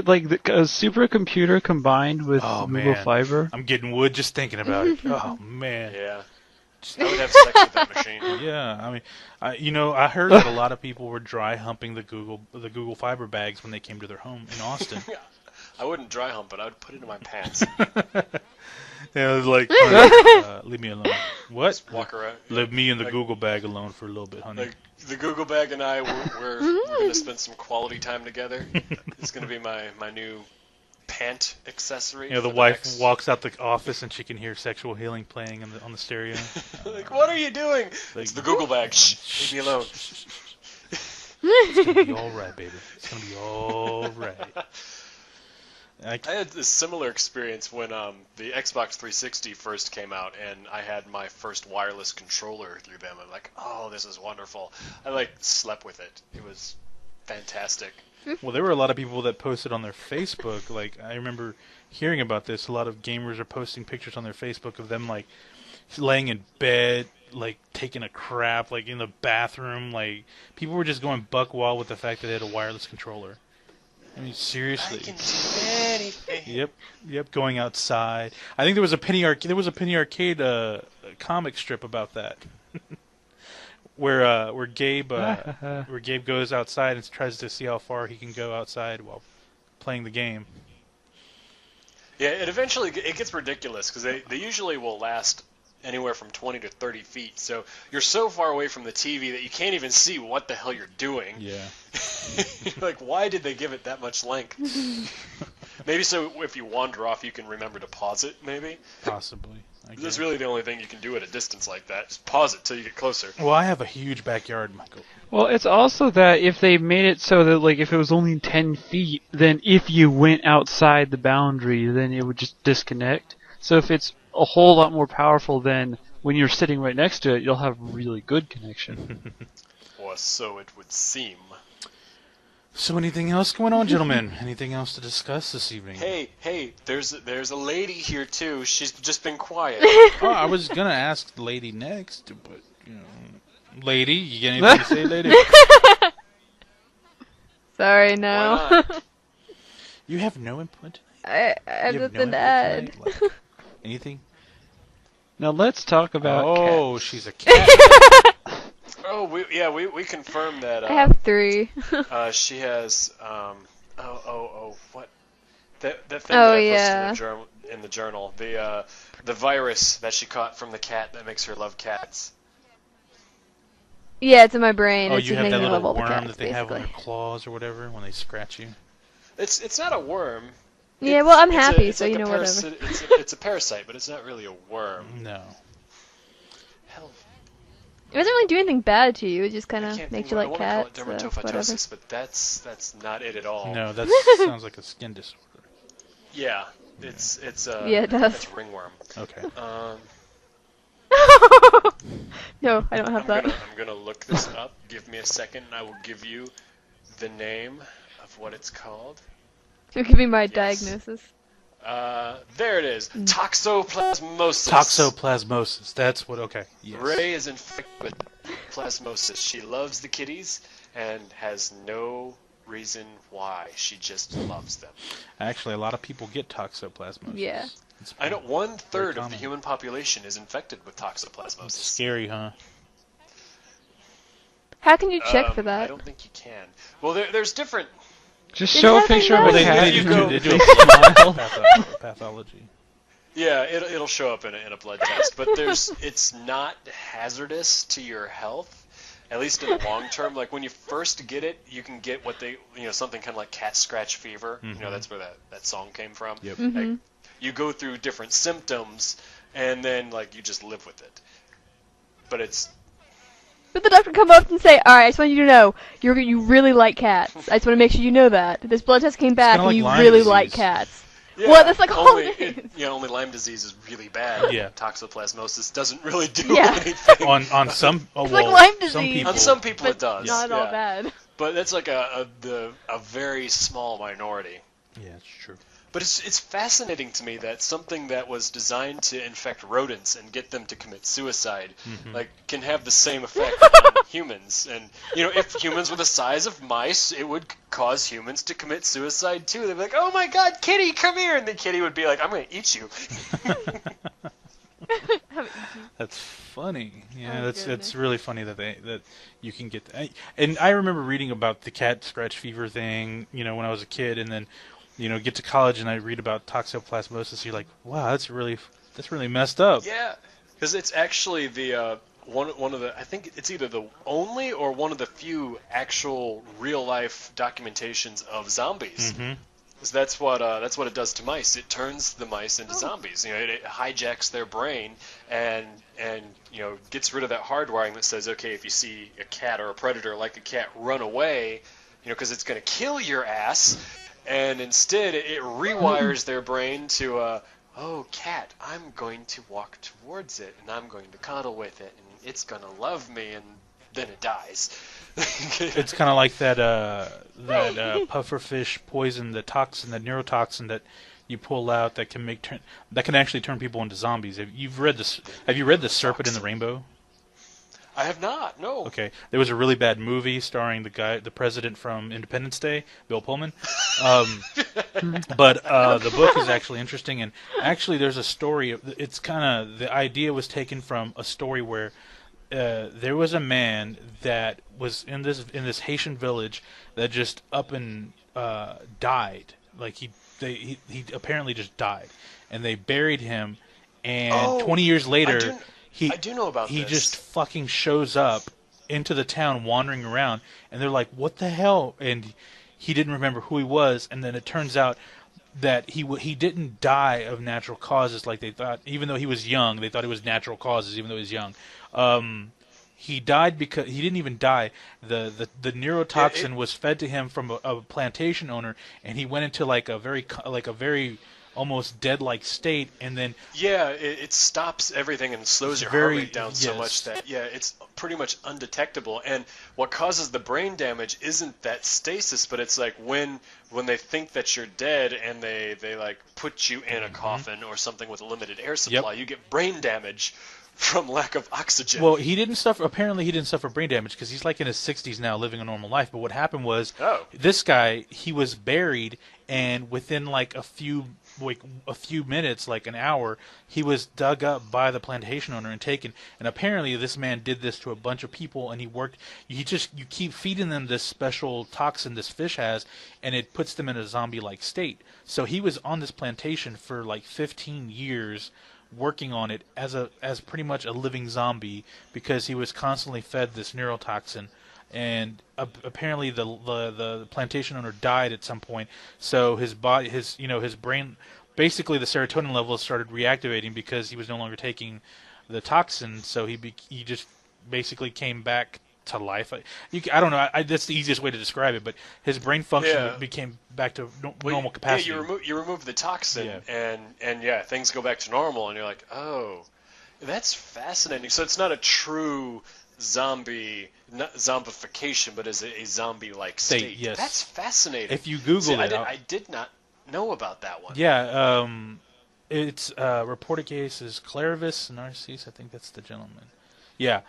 Like a supercomputer combined with Google man. Fiber. I'm getting wood just thinking about it. Oh man. Yeah. I would have sex with that machine. Yeah, I mean, I heard that a lot of people were dry humping the Google Fiber bags when they came to their home in Austin. I wouldn't dry hump it. I would put it in my pants. Yeah, it was like, leave me alone. What? Just walk around. Leave me and the Google bag alone for a little bit, honey. Like, the Google bag and I, we're going to spend some quality time together. It's going to be my new pant accessory. The wife walks out the office and she can hear Sexual Healing playing on the stereo. Like, what are you doing? It's the Google bag. Shh, leave me alone. It's going to be all right, baby. It's going to be all right. I had this similar experience when the Xbox 360 first came out, and I had my first wireless controller through them. I'm like, oh, this is wonderful. I slept with it. It was fantastic. Well, there were a lot of people that posted on their Facebook. Like, I remember hearing about this. A lot of gamers are posting pictures on their Facebook of them laying in bed, taking a crap, in the bathroom. People were just going buck wild with the fact that they had a wireless controller. I mean, seriously. I can do anything. Yep. Going outside. I think there was a Penny Arcade comic strip about that, where Gabe goes outside and tries to see how far he can go outside while playing the game. Yeah, it gets ridiculous because they usually will last anywhere from 20 to 30 feet. So you're so far away from the TV that you can't even see what the hell you're doing. Yeah. Like, why did they give it that much length? Maybe so if you wander off, you can remember to pause it, maybe? Possibly. That's really the only thing you can do at a distance like that. Just pause it till you get closer. Well, I have a huge backyard, Michael. Well, it's also that if they made it so that, if it was only 10 feet, then if you went outside the boundary, then it would just disconnect. So if it's a whole lot more powerful, then when you're sitting right next to it, you'll have really good connection. Or so it would seem. So anything else going on, gentlemen? Anything else to discuss this evening? Hey, there's a lady here too. She's just been quiet. Oh, I was gonna ask the lady next, but lady, you got anything to say, lady? Sorry, no. You have no input. I have You nothing no to add. input tonight? Anything? Now let's talk about cats. She's a cat. Oh, we confirmed that. I have 3. She has what? That thing Oh, that I yeah. posted in the journal. The virus that she caught from the cat that makes her love cats. Yeah, it's in my brain. Oh, it's you just have making that me little love all the worm cats, that they have on basically. their claws or whatever when they scratch you. It's not a worm. Yeah, well, I'm It's happy, it's so like you a know, whatever. It's a parasite, but it's not really a worm. No. Hell, It doesn't really do anything bad to you. It just kind I of can't makes think you of- like I cats. want to So call it whatever. dermatophitosis, but that's not it at all. No, that sounds like a skin disorder. Yeah, it's Yeah, it does. It's ringworm. Okay. No, I don't have that. I'm gonna look this up. Give me a second, and I will give you the name of what it's called. You'll give me my Yes. diagnosis. There it is. Toxoplasmosis. Toxoplasmosis. That's what. Okay. Yes. Ray is infected with plasmosis. She loves the kitties and has no reason why. She just loves them. Actually, a lot of people get toxoplasmosis. Yeah. I know 1/3 of the common. human population is infected with toxoplasmosis. Scary, huh? How can you check for I that? don't think you can. Well, there's different. Just It show a has picture of a a nose. cat. If you go- They do They a smile. pathology. Yeah, it'll show up in a blood test, but it's not hazardous to your health. at least in the long term. Like when you first get it, you can get what they, something kind of like cat scratch fever. That's where that song came from. Yep. Like, you go through different symptoms, and then like you just live with it. But the doctor come up and say, "All right, I just want you to know, you really like cats. I just want to make sure you know that. This blood test came back, and like you Lyme really disease. like cats." yeah, What? That's like all it is. only Lyme disease is really bad. Yeah. Toxoplasmosis doesn't really do Yeah. anything. On some, It's like Lyme disease. some people. On some people But it does. not all yeah. bad. But that's like a very small minority. Yeah, it's true. But it's fascinating to me that something that was designed to infect rodents and get them to commit suicide, like, can have the same effect on humans. And if humans were the size of mice, it would cause humans to commit suicide too. They'd be like, "Oh my God, kitty, come here!" And the kitty would be like, "I'm gonna eat you." That's funny. Yeah, Oh, that's goodness. it's really funny that you can get that. And I remember reading about the cat scratch fever thing, when I was a kid, and then get to college and I read about toxoplasmosis. You're like, wow, that's really messed up. Yeah, because it's actually the one of the, I think it's either the only or one of the few actual real life documentations of zombies. Because that's what it does to mice. It turns the mice into zombies. It hijacks their brain and gets rid of that hardwiring that says, okay, if you see a cat or a predator like a cat, run away, because it's going to kill your ass. And instead, it rewires their brain to, oh, cat, I'm going to walk towards it, and I'm going to cuddle with it, and it's going to love me, and then it dies. It's kind of like that pufferfish poison, the toxin, the neurotoxin that you pull out that can actually turn people into zombies. Have you read The Serpent in the Rainbow? I have not, no. Okay, there was a really bad movie starring the president from Independence Day, Bill Pullman. But the book is actually interesting, and actually there's a story. It's kind of, the idea was taken from a story where there was a man that was in this Haitian village that just up and died. Like he apparently just died, and they buried him. And 20 years later, I do know about he this. just fucking shows up into the town wandering around, and they're like, what the hell? And he didn't remember who he was, and then it turns out that he didn't die of natural causes like they thought. Even though he was young, they thought it was natural causes even though he was young. He died because he didn't even die. The neurotoxin was fed to him from a plantation owner, and he went into like a very almost dead-like state, and then it stops everything and slows your heart rate down so much that it's pretty much undetectable. And what causes the brain damage isn't that stasis, but it's like when they think that you're dead and they like put you in a coffin or something with a limited air supply, you get brain damage from lack of oxygen. Well, apparently he didn't suffer brain damage because he's like in his 60s now, living a normal life. But what happened was, this guy, he was buried, and within like a few minutes, like an hour, he was dug up by the plantation owner and taken. And apparently this man did this to a bunch of people, and you keep feeding them this special toxin this fish has, and it puts them in a zombie-like state. So he was on this plantation for like 15 years working on it as pretty much a living zombie because he was constantly fed this neurotoxin. And apparently the plantation owner died at some point, so his body, his brain, basically the serotonin levels started reactivating because he was no longer taking the toxin. So he just basically came back to life. I don't know. That's the easiest way to describe it. But his brain function became back to normal capacity. Yeah, you remove the toxin, and things go back to normal, and you're like, oh, that's fascinating. So it's not a true zombification, but as a zombie-like state. Yes. That's fascinating. If you Google it, I did not know about that one. Yeah, it's reported case is Clairvius Narcisse. I think that's the gentleman. Yeah,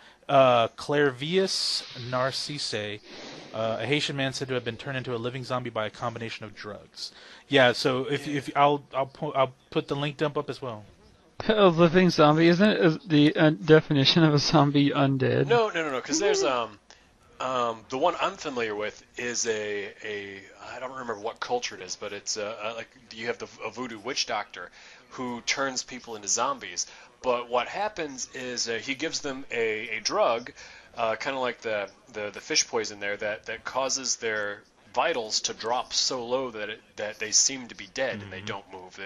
Clairvius Narcisse, a Haitian man said to have been turned into a living zombie by a combination of drugs. Yeah, so if I'll put the link dump up as well. A living zombie, isn't it the definition of a zombie undead? No, because there's the one I'm familiar with is a I don't remember what culture it is, but it's like you have a voodoo witch doctor who turns people into zombies. But what happens is he gives them a drug kind of like the fish poison there that causes their vitals to drop so low that they seem to be dead and they don't move.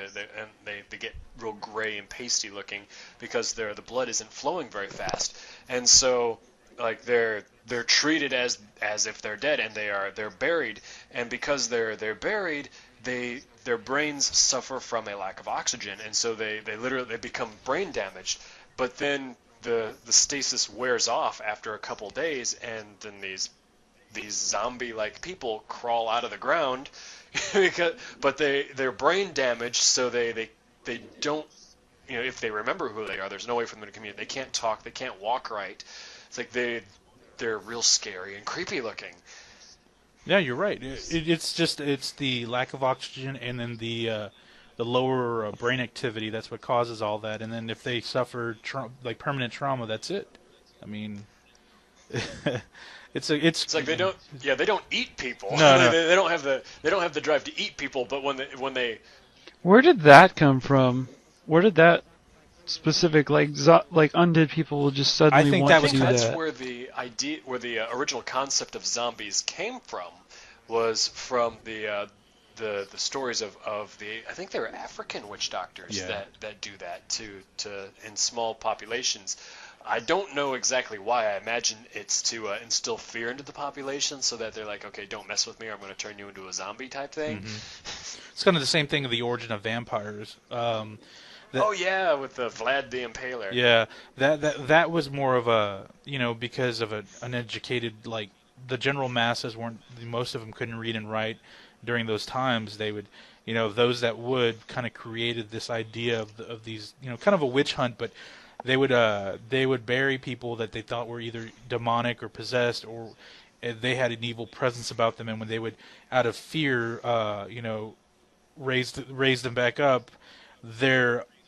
They get real gray and pasty looking because the blood isn't flowing very fast, and so like they're treated as if they're dead, and they're buried, and because they're buried, their brains suffer from a lack of oxygen, and so they literally become brain damaged. But then the stasis wears off after a couple days, and then these zombie-like people crawl out of the ground, but they're brain damaged, so they don't, if they remember who they are, there's no way for them to communicate. They can't talk, they can't walk right. It's like they're real scary and creepy looking. Yeah, you're right. It's the lack of oxygen and then the lower brain activity. That's what causes all that. And then if they suffer permanent trauma, that's it. I mean, it's like they don't eat people. No. They don't have the drive to eat people. But when they Where did that come from? Where did that specific undead people will just suddenly I think want that to was do that's that? where the original concept of zombies came from, was from the stories of the, I think they were African witch doctors that do that to in small populations. I don't know exactly why. I imagine it's to instill fear into the population so that they're like, okay, don't mess with me or I'm going to turn you into a zombie type thing. Mm-hmm. It's kind of the same thing with the origin of vampires. With the Vlad the Impaler. Yeah, that was more of a, because of an uneducated, like, the general masses most of them couldn't read and write during those times. They would, those that would kind of created this idea of these, kind of a witch hunt, but they would bury people that they thought were either demonic or possessed, or they had an evil presence about them, and when they would, out of fear, raise them back up,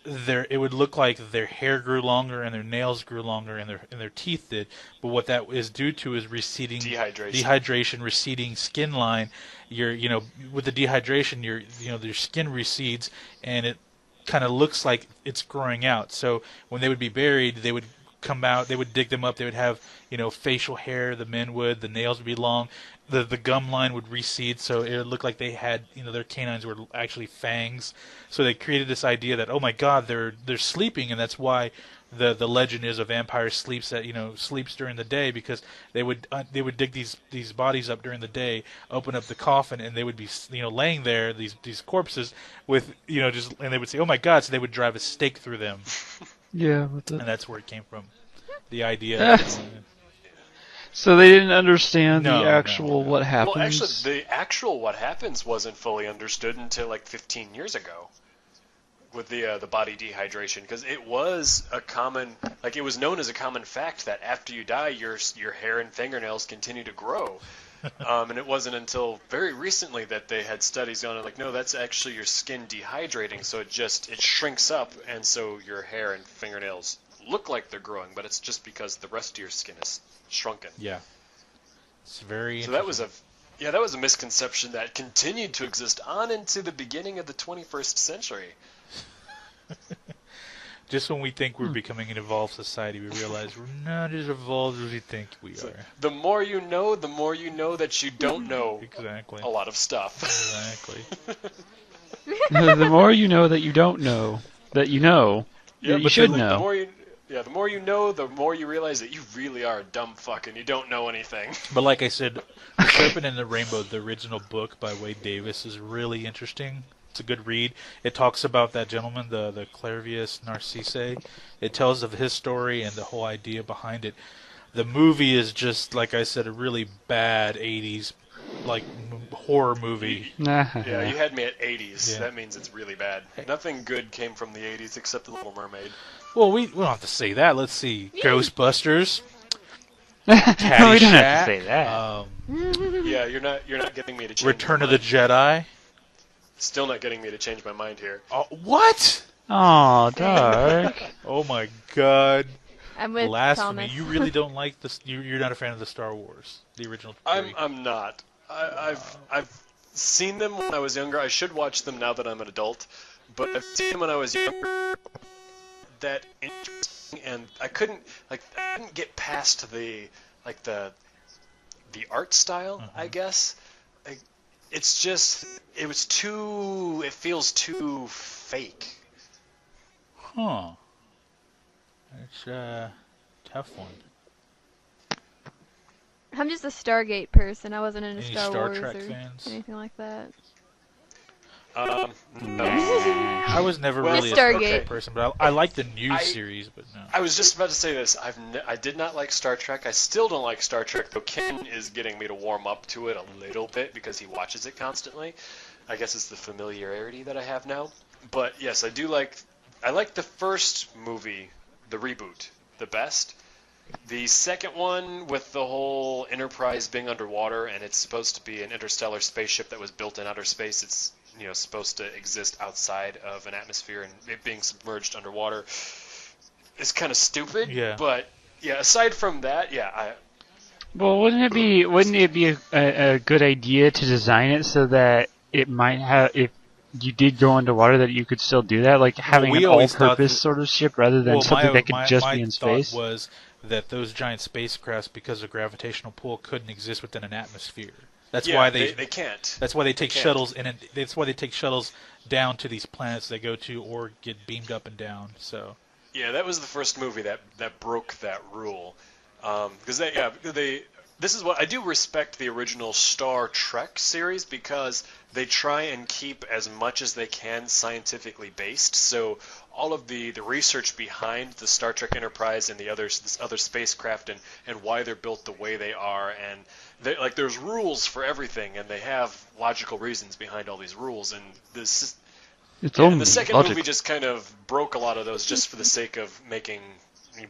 it would look like their hair grew longer and their nails grew longer and their teeth did. But what that is due to is receding dehydration, receding skin line. With the dehydration, your skin recedes and it kind of looks like it's growing out. So when they would be buried, they would come out, they would dig them up, they would have, facial hair, the men would, the nails would be long, the gum line would recede, so it would look like they had, their canines were actually fangs. So they created this idea that, oh my god, they're sleeping, and that's why the legend is a vampire sleeps during the day, because they would dig these bodies up during the day, open up the coffin, and they would be laying there, these corpses with and they would say, oh my god, so they would drive a stake through them. Yeah, and that's where it came from. The idea. So they didn't understand No. what happens. Well, actually, the actual what happens wasn't fully understood until like 15 years ago, with the body dehydration, because it was it was known as a common fact that after you die, your hair and fingernails continue to grow. And it wasn't until very recently that they had studies on it, like, no, that's actually your skin dehydrating, so it shrinks up, and so your hair and fingernails look like they're growing, but it's just because the rest of your skin is shrunken. Yeah. It's very So that was a misconception that continued to exist on into the beginning of the 21st century. Just when we think we're becoming an evolved society, we realize we're not as evolved as we think we are. The more you know that you don't know Exactly. a lot of stuff. Exactly. The more you know that you don't know, that you know, that you should know. The more you know, the more you realize that you really are a dumb fuck and you don't know anything. But like I said, The Serpent and the Rainbow, the original book by Wade Davis, is really interesting. It's a good read. It talks about that gentleman, the Clairvius Narcisse. It tells of his story and the whole idea behind it. The movie is just, like I said, a really bad 80s horror movie. Yeah, you had me at 80s. Yeah. That means it's really bad. Nothing good came from the 80s except The Little Mermaid. Well, we don't have to say that. Let's see. Ghostbusters. We don't have to say that. Yeah, you're not getting me to change Return my of the mind. Jedi. Still not getting me to change my mind here. Oh, what? Oh, dark. Oh my God. I'm with Blasphemy. Thomas. You really don't like this. You're not a fan of the Star Wars, the original three. I'm not. I've seen them when I was younger. I should watch them now that I'm an adult, but I've seen them when I was younger. That interesting, and I couldn't get past the like the art style, I guess. Like, it's just it feels too fake. Huh. It's a tough one. I'm just a Stargate person. I wasn't into Any Star Star Wars Trek or fans? anything like that. No. I was never Well, really a Just Star Stargate. Trek person, but I like the new series, but no. I was just about to say this. I did not like Star Trek. I still don't like Star Trek, though Ken is getting me to warm up to it a little bit because he watches it constantly. I guess it's the familiarity that I have now. But yes, I like the first movie, the reboot, the best. The second one with the whole Enterprise being underwater and it's supposed to be an interstellar spaceship that was built in outer space. It's supposed to exist outside of an atmosphere and it being submerged underwater is kind of stupid. Yeah. But yeah, aside from that, yeah, Well, wouldn't it be a good idea to design it so that it might have, if you did go underwater, that you could still do that, like having we an always thought all-purpose that- sort of ship rather than something that could just be in space? My thought was that those giant spacecrafts, because of gravitational pull, couldn't exist within an atmosphere. That's why they can't. That's why they take can't. shuttles, and that's why they take shuttles down to these planets they go to, or get beamed up and down. So Yeah, that was the first movie that broke that rule. Because this is what I do respect the original Star Trek series because they try and keep as much as they can scientifically based. So all of the research behind the Star Trek Enterprise and this other spacecraft and why they're built the way they are, and there's rules for everything, and they have logical reasons behind all these rules. And this and the second movie just kind of broke a lot of those just for the sake of making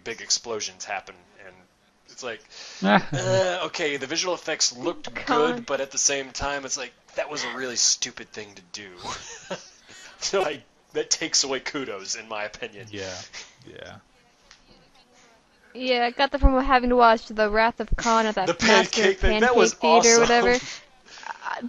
big explosions happen. And it's like, okay, the visual effects looked good, but at the same time, it's like, that was a really stupid thing to do. So that takes away kudos, in my opinion. yeah. Yeah, I got that from having to watch The Wrath of Khan at that The Master pancake thing, that Pancake was Theater awesome. or whatever.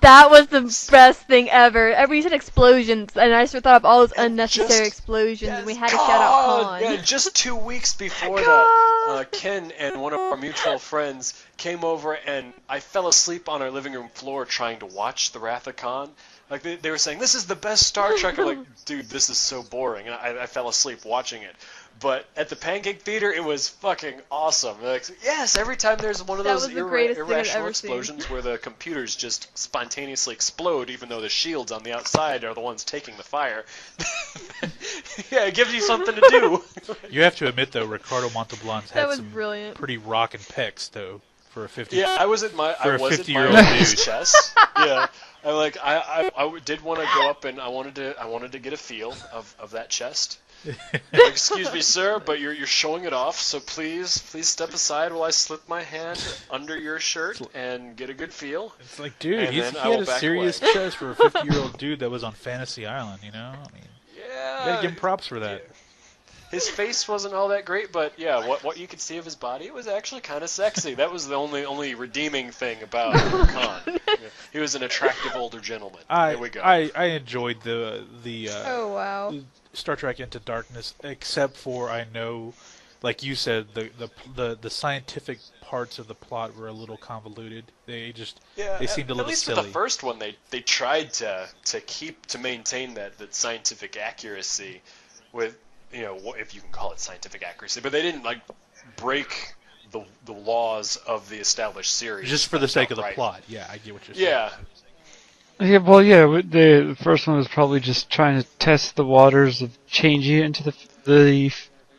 That was the best thing ever. Every said explosions, and I just thought of all those unnecessary explosions, and we had to shout out Khan. Yeah, just 2 weeks before that, Ken and one of our mutual friends came over, and I fell asleep on our living room floor trying to watch The Wrath of Khan. Like, they were saying, this is the best Star Trek. I'm like, dude, this is so boring. And I fell asleep watching it. But at the Pancake Theater, it was fucking awesome. Like, yes, every time there's one of That those was the greatest thing I've irrational ever seen. explosions where the computers just spontaneously explode, even though the shields on the outside are the ones taking the fire. Yeah, it gives you something to do. You have to admit, though, Ricardo Montalban's That had was some brilliant. pretty rockin' pecs, though, for a 50. Yeah, I was at my For a 50-year-old dude. chest. Yeah, I did want to go up and I wanted to get a feel of that chest. Like, excuse me, sir, but you're showing it off, so please step aside while I slip my hand under your shirt and get a good feel. It's like, dude, And he then I had will a back serious away. chest for a 50-year-old dude that was on Fantasy Island, you know? I mean, you Yeah. gotta give him props for that. His face wasn't all that great, but yeah, what you could see of his body, it was actually kind of sexy. That was the only redeeming thing about Khan. Yeah, he was an attractive older gentleman. There we go. I enjoyed the Oh, wow. Star Trek Into Darkness, except for, I know, like you said, the scientific parts of the plot were a little convoluted. They seemed a little at least silly. with the first one, they tried to maintain that scientific accuracy with, if you can call it scientific accuracy, but they didn't like break the laws of the established series Just for the sake of the outright. plot. Yeah, I get what you're saying. Yeah. Yeah, well, yeah, the first one was probably just trying to test the waters of changing it into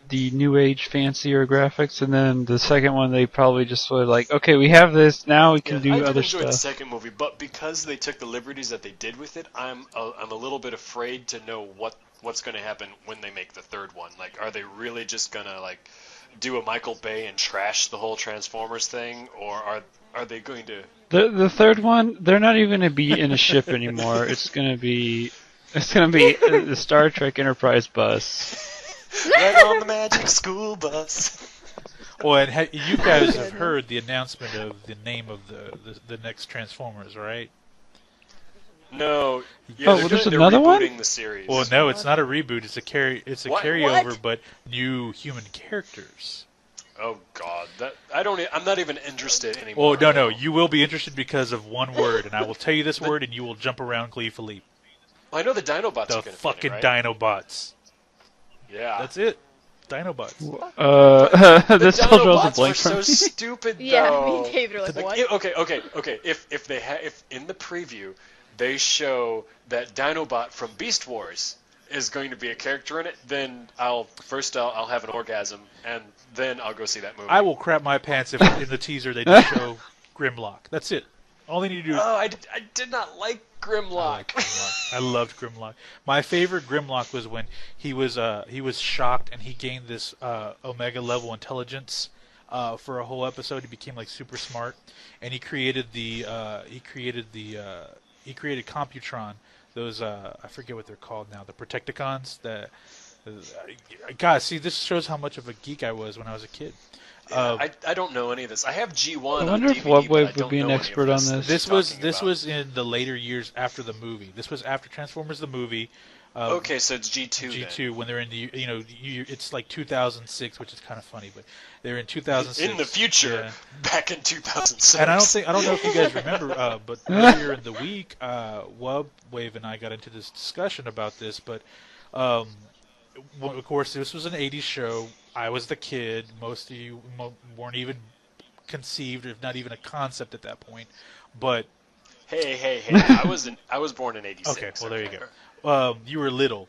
the new age fancier graphics, and then the second one they probably just were like, okay, we have this, now we can do I did other enjoy stuff. the second movie, but because they took the liberties that they did with it, I'm a little bit afraid to know what's going to happen when they make the third one. Like, are they really just going to like do a Michael Bay and trash the whole Transformers thing, or are they going to? The third one, they're not even going to be in a ship anymore. It's gonna be the Star Trek Enterprise bus. Right on the magic school bus. Well, and you guys have heard the announcement of the name of the next Transformers, right? No. Yeah, Oh, well, there's they're another one? rebooting the series. Well, no, it's not a reboot. It's a What? carryover, but new human characters. Oh God, I'm not even interested anymore. Oh no, you will be interested because of one word, and I will tell you this word, and you will jump around gleefully. Well, I know the Dinobots The are gonna fucking be in it, right? Dinobots. Yeah. That's it. Dinobots. The this still draws a Dinobots blank were so from me. stupid, Yeah, though. me and David are like, what? Okay. If in the preview they show that Dinobot from Beast Wars is going to be a character in it, then I'll have an orgasm, and then I'll go see that movie. I will crap my pants if in the teaser they just show Grimlock. That's it. All they need to do is... Oh, I did not like Grimlock. I loved Grimlock. My favorite Grimlock was when he was shocked and he gained this Omega level intelligence for a whole episode. He became like super smart, and he created Computron. Those I forget what they're called now. The Protecticons. God, see, this shows how much of a geek I was when I was a kid. Yeah, I don't know any of this. I have G1. I wonder if Webwave would be an expert on this. This was in the later years after the movie. This was after Transformers the movie. Okay, so it's G2. G2 then. when they're in the it's like 2006, which is kind of funny, but they're in 2006 in the future, back in 2006. And I don't know if you guys remember, but earlier in the week, Webwave and I got into this discussion about this, but of course this was an 80s show. I was the kid. Most of you weren't even conceived, if not even a concept at that point. But hey! I was born in '86. Okay, well there you go. You were little,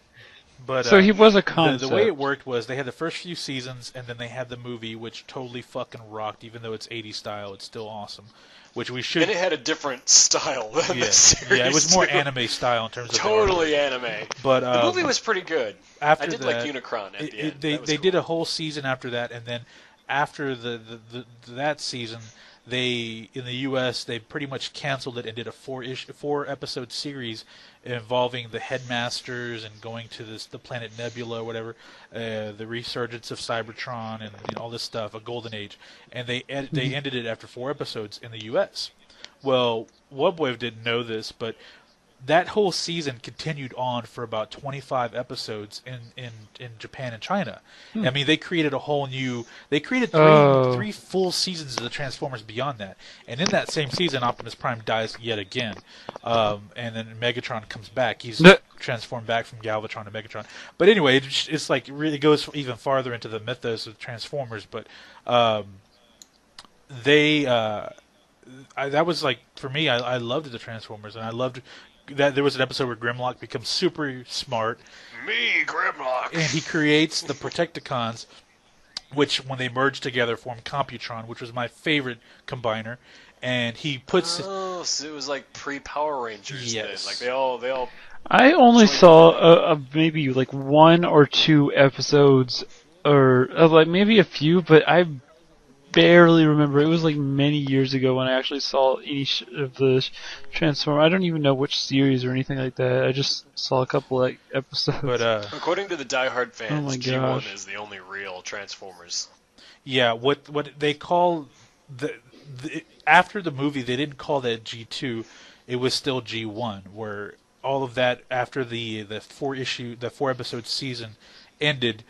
but so he was a concept. The way it worked was they had the first few seasons, and then they had the movie, which totally fucking rocked. Even though it's 80s style, it's still awesome. Which we should. And it had a different style than the series. Yeah, it was more anime style in terms of totally anime. But the movie was pretty good. After I did like Unicron at the end. They did a whole season after that, and then after that season, in the U.S. they pretty much canceled it and did a 4-episode series involving the headmasters and going to the planet Nebula or whatever, the resurgence of Cybertron and all this stuff, a golden age, and they ended it after 4 episodes in the U.S. Well, Webwave didn't know this, but that whole season continued on for about 25 episodes in Japan and China. I mean, they created a whole new... They created three full seasons of the Transformers beyond that. And in that same season, Optimus Prime dies yet again. And then Megatron comes back. He's transformed back from Galvatron to Megatron. But anyway, it's like really goes even farther into the mythos of Transformers. But that was like, for me, I loved the Transformers, and I loved... that there was an episode where Grimlock becomes super smart. Me, Grimlock! And he creates the Protecticons, which, when they merge together, form Computron, which was my favorite combiner. And he puts... Oh, so it was like pre-Power Rangers yes. then. Like they all... I only saw maybe like 1 or 2 episodes, or like maybe a few, but I barely remember. It was like many years ago when I actually saw any of the Transformers. I don't even know which series or anything like that. I just saw a couple like episodes. But according to the diehard fans, G1 gosh. is the only real Transformers. Yeah, what they call after the movie, they didn't call that G2. It was still G1, where all of that after the 4-episode season ended.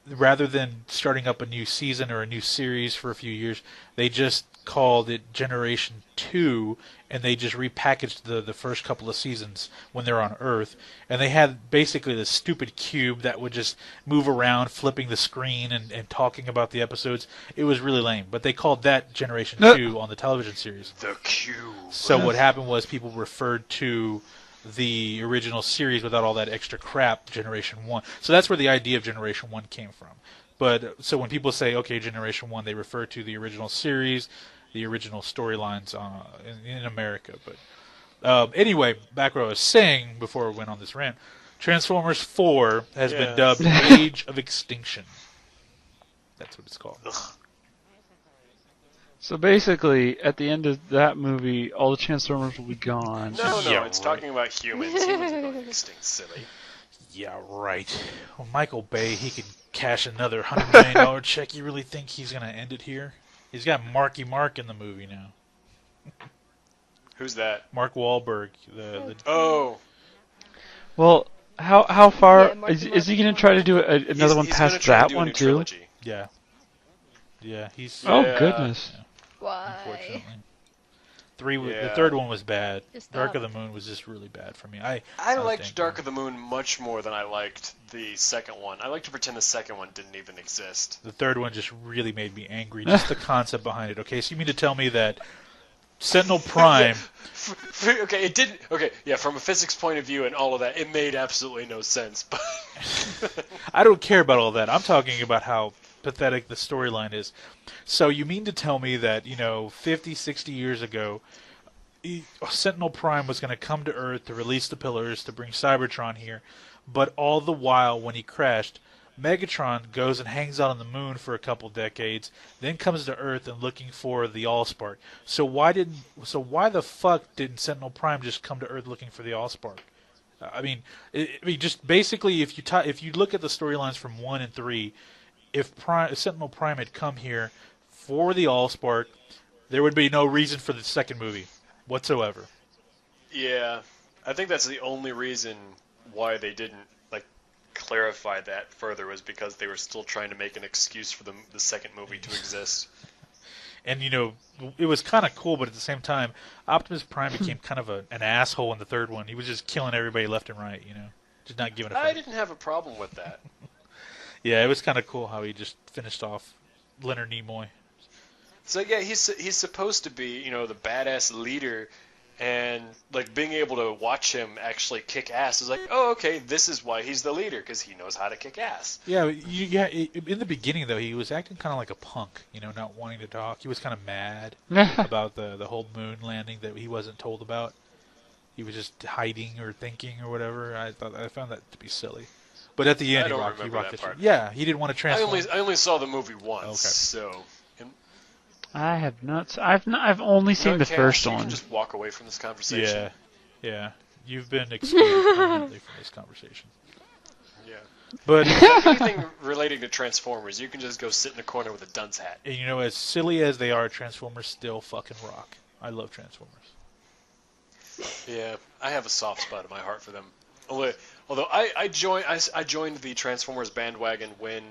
Rather than starting up a new season or a new series for a few years, they just called it Generation 2, and they just repackaged the first couple of seasons when they're on Earth. And they had basically this stupid cube that would just move around, flipping the screen and talking about the episodes. It was really lame, but they called that Generation 2 on the television series. The cube. So what happened was people referred to the original series without all that extra crap, Generation 1. So that's where the idea of Generation 1 came from. But so when people say, okay, Generation 1, they refer to the original series, the original storylines in America. But anyway, back where I was saying before we went on this rant, Transformers 4 has been dubbed Age of Extinction. That's what it's called. Ugh. So basically, at the end of that movie, all the Transformers will be gone. No, Yeah, it's right. talking about humans. Humans are going extinct, silly. Yeah, right. Well, Michael Bay, he could cash another $100 million check. You really think he's going to end it here? He's got Marky Mark in the movie now. Who's that? Mark Wahlberg. Oh. Well, how far Yeah, Marky is he Mark. going to try to do another one He's past gonna try to that do a one new too? trilogy. Yeah. Yeah, he's Oh Yeah. goodness. Why? unfortunately. Yeah. The third one was bad. Just Dark of stop. the Moon was just really bad for me. I was liked thinking- Dark of the Moon much more than I liked the second one. I like to pretend the second one didn't even exist. The third one just really made me angry. Just the concept behind it. Okay, so you mean to tell me that Sentinel Prime? Okay, it didn't. Okay, yeah, from a physics point of view and all of that, it made absolutely no sense. But I don't care about all that. I'm talking about how pathetic the storyline is. So you mean to tell me that, 50, 60 years ago, Sentinel Prime was going to come to Earth to release the pillars to bring Cybertron here, but all the while when he crashed, Megatron goes and hangs out on the moon for a couple decades, then comes to Earth and looking for the Allspark. So why the fuck didn't Sentinel Prime just come to Earth looking for the Allspark? Just basically, if you look at the storylines from 1 and 3, if Sentinel Prime had come here for the Allspark, there would be no reason for the second movie whatsoever. yeah, I think that's the only reason why they didn't clarify that further, was because they were still trying to make an excuse for the second movie to exist. And it was kind of cool, but at the same time, Optimus Prime became kind of an asshole in the third one. He was just killing everybody left and right, just not giving a fuck. I didn't have a problem with that. Yeah, it was kind of cool how he just finished off Leonard Nimoy. So yeah, he's supposed to be, the badass leader, and being able to watch him actually kick ass is like, oh, okay, this is why he's the leader, because he knows how to kick ass. Yeah, in the beginning though, he was acting kind of like a punk, not wanting to talk. He was kind of mad about the whole moon landing that he wasn't told about. He was just hiding or thinking or whatever. I found that to be silly. But at the end, he rocked that it. part. Yeah, he didn't want to transform. I only saw the movie once, Okay. so. I have not. I've only seen the Okay, first so you one. can just walk away from this conversation. Yeah. You've been excluded permanently from this conversation. Yeah. But Anything relating to Transformers, you can just go sit in a corner with a dunce hat. and as silly as they are, Transformers still fucking rock. I love Transformers. Yeah, I have a soft spot in my heart for them. Although I joined the Transformers bandwagon when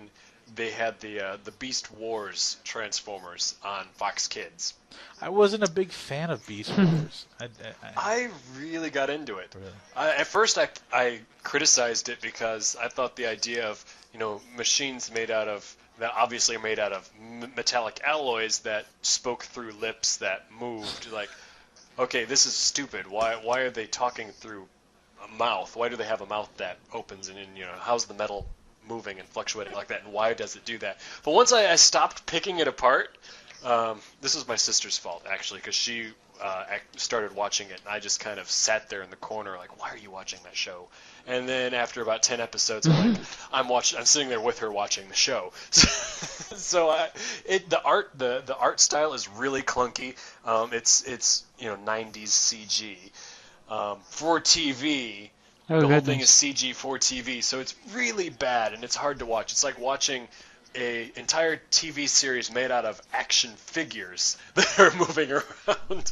they had the Beast Wars Transformers on Fox Kids. I wasn't a big fan of Beast Wars. I really got into it. Really? At first, I criticized it because I thought the idea of machines that obviously are made out of metallic alloys that spoke through lips that moved, okay, this is stupid. Why are they talking through a mouth? Why do they have a mouth that opens, and how's the metal moving and fluctuating like that, and why does it do that? But once I stopped picking it apart, this was my sister's fault, actually, because she started watching it, and I just kind of sat there in the corner like, why are you watching that show? And then after about 10 episodes, I'm sitting there with her watching the show. So the art style is really clunky. It's 90s CG. For TV, Oh, the whole goodness. thing is CG for TV, so it's really bad and it's hard to watch. It's like watching a entire TV series made out of action figures that are moving around.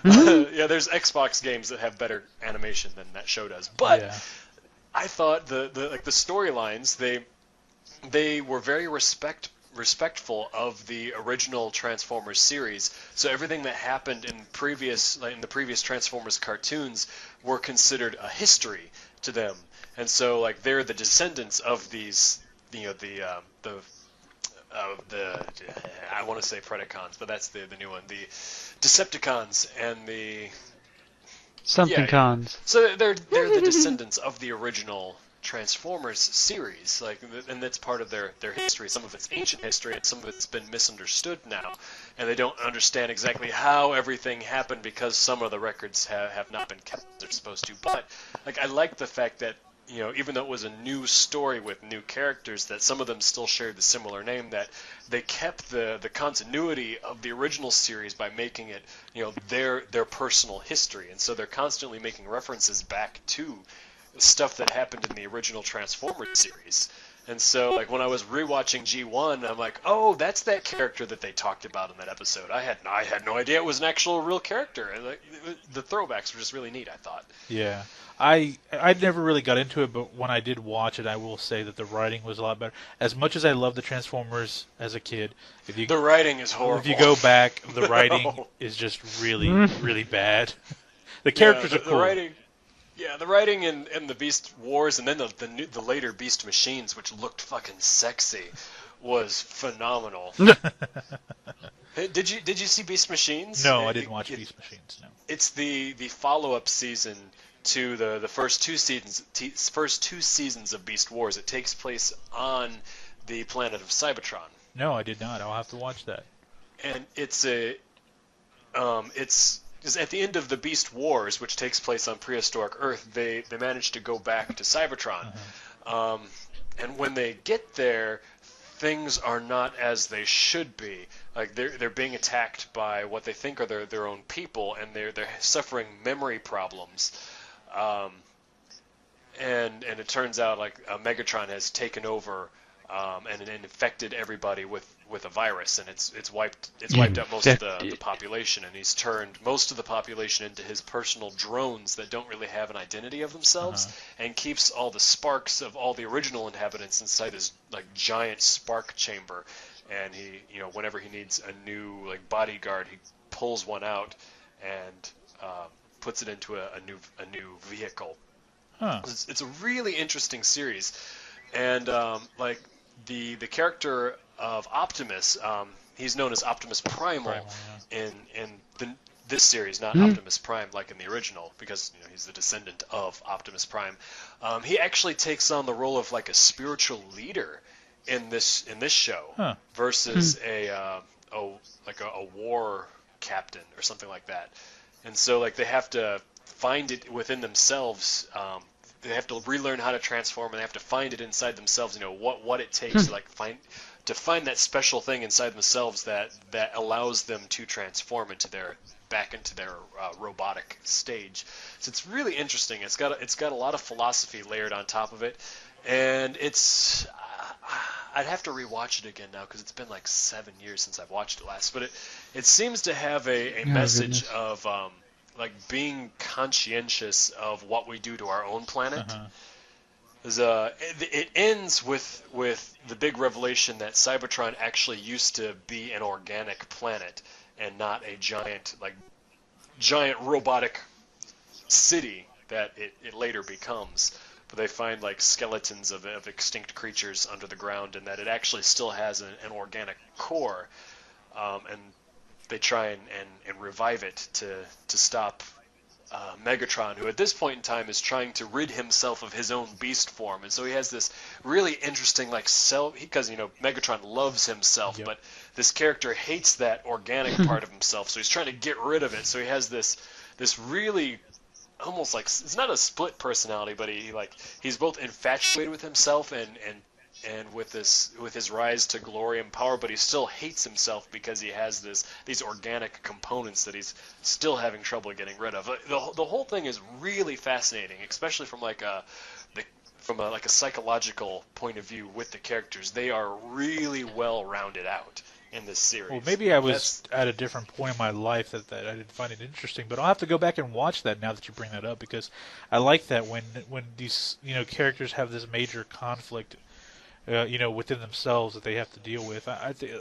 Yeah, there's Xbox games that have better animation than that show does. But Yeah. I thought the storylines, they were very respectful of the original Transformers series. So everything that happened in the previous Transformers cartoons were considered a history to them. And so they're the descendants of these, I want to say Predacons, but that's the new one, the Decepticons and the Something yeah. cons. So they're the descendants of the original Transformers series, and that's part of their history. Some of it's ancient history, and some of it's been misunderstood now, and they don't understand exactly how everything happened because some of the records have not been kept as they're supposed to. But I like the fact that even though it was a new story with new characters, that some of them still shared the similar name, that they kept the continuity of the original series by making it their personal history, and so they're constantly making references back to stuff that happened in the original Transformers series. And so when I was rewatching G1, I'm like, oh, that's that character that they talked about in that episode. I had no idea it was an actual real character. And the throwbacks were just really neat, I thought. Yeah. I never really got into it, but when I did watch it, I will say that the writing was a lot better. As much as I loved the Transformers as a kid, The writing is horrible. if you go back, the No. writing is just really, really bad. The Yeah, characters are the cool. writing. Yeah, the writing in the Beast Wars and then the later Beast Machines, which looked fucking sexy, was phenomenal. Hey, did you see Beast Machines? No, I didn't watch Beast Machines. No. It's the follow-up season to the first two seasons of Beast Wars. It takes place on the planet of Cybertron, No, I did not. I'll have to watch that. and it's 'cause at the end of the Beast Wars, which takes place on prehistoric Earth, they manage to go back to Cybertron, and when they get there, things are not as they should be. Like they're being attacked by what they think are their own people, and they're suffering memory problems. And it turns out like Megatron has taken over and infected everybody with a virus, and it's wiped out most of the population, and he's turned most of the population into his personal drones that don't really have an identity of themselves, and keeps all the sparks of all the original inhabitants inside this like giant spark chamber. And he, whenever he needs a new like bodyguard, he pulls one out and puts it into a new vehicle. Huh. It's a really interesting series, and like the character of Optimus, he's known as Optimus Primal in this series, not Optimus Prime like in the original, because he's the descendant of Optimus Prime. He actually takes on the role of like a spiritual leader in this show versus a war captain or something like that. And so like they have to find it within themselves. They have to relearn how to transform, and they have to find it inside themselves. What it takes to like find that special thing inside themselves that allows them to transform back into their robotic stage. So it's really interesting. It's got a lot of philosophy layered on top of it, and it's. I'd have to rewatch it again now because it's been like 7 years since I've watched it last. But it seems to have a message of like being conscientious of what we do to our own planet. It ends with the big revelation that Cybertron actually used to be an organic planet and not a giant robotic city that it later becomes. But they find like skeletons of extinct creatures under the ground, and that it actually still has an organic core, and they try and revive it to stop Megatron, who at this point in time is trying to rid himself of his own beast form. And so he has this really interesting like because Megatron loves himself, but this character hates that organic part of himself, so he's trying to get rid of it. So he has this really almost like, it's not a split personality, but he's both infatuated with himself and with his rise to glory and power, but he still hates himself because he has these organic components that he's still having trouble getting rid of. The whole thing is really fascinating, especially from a psychological point of view with the characters. They are really well rounded out in this series. Well, maybe I was at a different point in my life that I didn't find it interesting, but I'll have to go back and watch that now that you bring that up, because I like that when these characters have this major conflict within themselves that they have to deal with.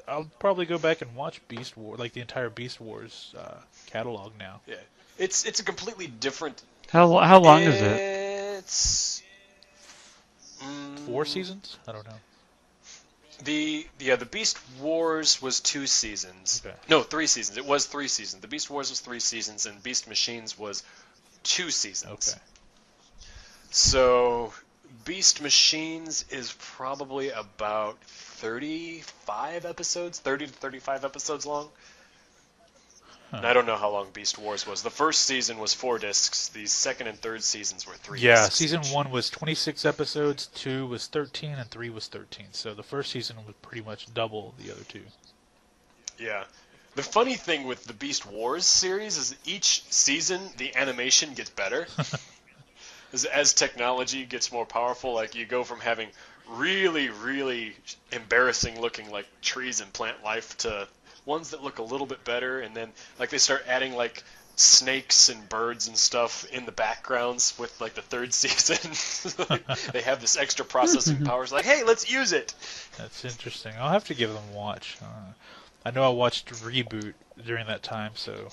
I'll probably go back and watch Beast War, like the entire Beast Wars catalog now. Yeah, it's a completely different. How long is it? It's 4 seasons? I don't know. The Beast Wars was 2 seasons. Okay. No, 3 seasons. It was 3 seasons. The Beast Wars was 3 seasons, and Beast Machines was 2 seasons. Okay. So Beast Machines is probably about 35 episodes, 30 to 35 episodes long. And I don't know how long Beast Wars was. The first season was 4 discs. The second and third seasons were 3 Yeah, discs. season 1 was 26 episodes, 2 was 13, and 3 was 13. So the first season was pretty much double the other 2. Yeah. The funny thing with the Beast Wars series is each season the animation gets better. As technology gets more powerful, like you go from having really, really embarrassing looking like trees and plant life to ones that look a little bit better, and then like they start adding like snakes and birds and stuff in the backgrounds with like the third season. They have this extra processing power. It's like, hey, let's use it. That's interesting. I'll have to give them a watch. I know I watched Reboot during that time, so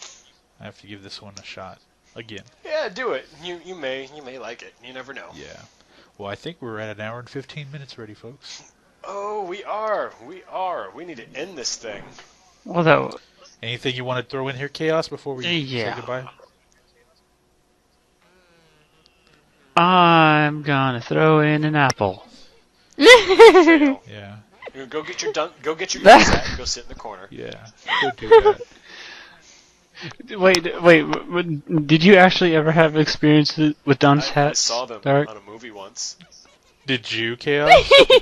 I have to give this one a shot again. Yeah, do it. You may like it. You never know. Yeah. Well, I think we're at an hour and 15 minutes ready, folks. Oh, we are. We need to end this thing. Well, that. Anything you want to throw in here, Chaos, before we say goodbye? I'm gonna throw in an apple. Yeah. Go get your dunce hat and go sit in the corner. Yeah. Go do that. Wait. Did you actually ever have experience with dunce hats? I saw them Dark? on a movie once. Did you, Chaos?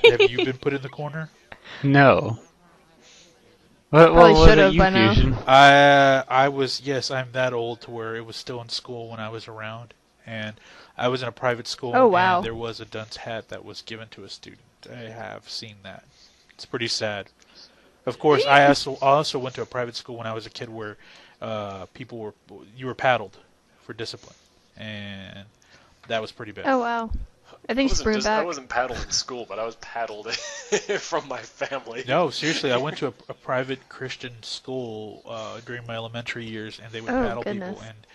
Have you been put in the corner? No. What Probably was should it, have you, by now. Fusion? I was, yes, I'm that old to where it was still in school when I was around. And I was in a private school. Oh, wow. And there was a dunce hat that was given to a student. I have seen that. It's pretty sad. Of course, I also went to a private school when I was a kid where you were paddled for discipline. And that was pretty bad. Oh, wow. I think he's bringing back. I wasn't paddled in school, but I was paddled from my family. No, seriously, I went to a private Christian school during my elementary years, and they would paddle goodness. people. And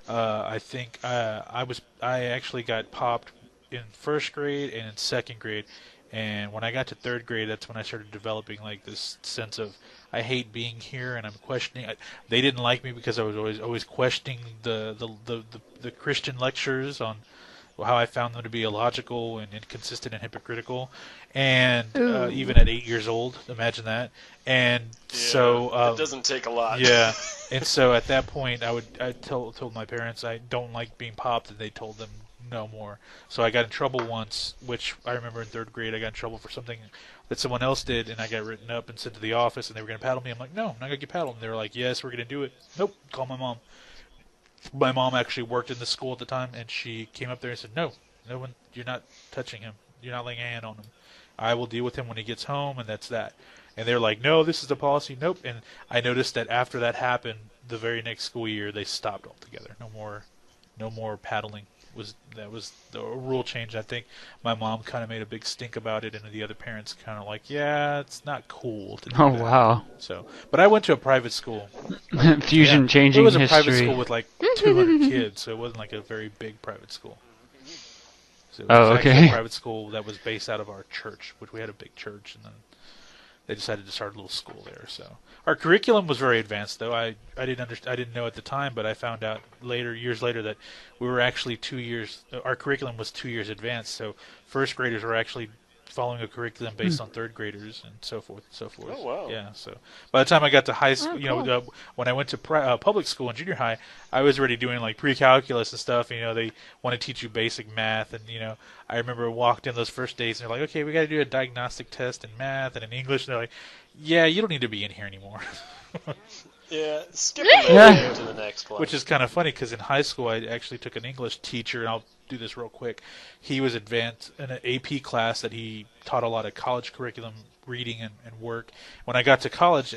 I think I actually got popped in first grade and in second grade. And when I got to third grade, that's when I started developing like this sense of I hate being here, and I'm questioning. They didn't like me because I was always questioning the Christian lectures on how I found them to be illogical and inconsistent and hypocritical, and even at 8 years old, imagine that. And so it doesn't take a lot. Yeah, and so at that point, I told my parents I don't like being popped, and they told them no more. So I got in trouble once, which I remember in third grade, I got in trouble for something that someone else did, and I got written up and sent to the office, and they were going to paddle me. I'm like, no, I'm not going to get paddled. And they were like, yes, we're going to do it. Nope, call my mom. My mom actually worked in the school at the time, and she came up there and said, no one, you're not touching him. You're not laying a hand on him. I will deal with him when he gets home, and that's that. And they're like, no, this is the policy. Nope. And I noticed that after that happened, the very next school year, they stopped altogether. No more paddling. That was the rule change. I think my mom kind of made a big stink about it, and the other parents kind of like, yeah, it's not cool to do that. Wow. So, but I went to a private school. Fusion changing history. It was a private school with like 200 kids, so it wasn't like a very big private school. So it was actually a private school that was based out of our church, which we had a big church, and then they decided to start a little school there. So our curriculum was very advanced, though. I didn't know at the time, but I found out years later, that we were actually 2 years. Our curriculum was 2 years advanced. So first graders were actually following a curriculum based on third graders, and so forth and so forth. Oh, wow. Yeah. So by the time I got to high school, when I went to public school and junior high, I was already doing like pre-calculus and stuff. They want to teach you basic math, and I remember walked in those first days, and they're like, okay, we got to do a diagnostic test in math and in English, and they're like, yeah, you don't need to be in here anymore. Yeah, skip to the next one. Which is kind of funny, because in high school I actually took an English teacher, and I'll do this real quick. He was advanced in an AP class that he taught a lot of college curriculum reading and work. When I got to college,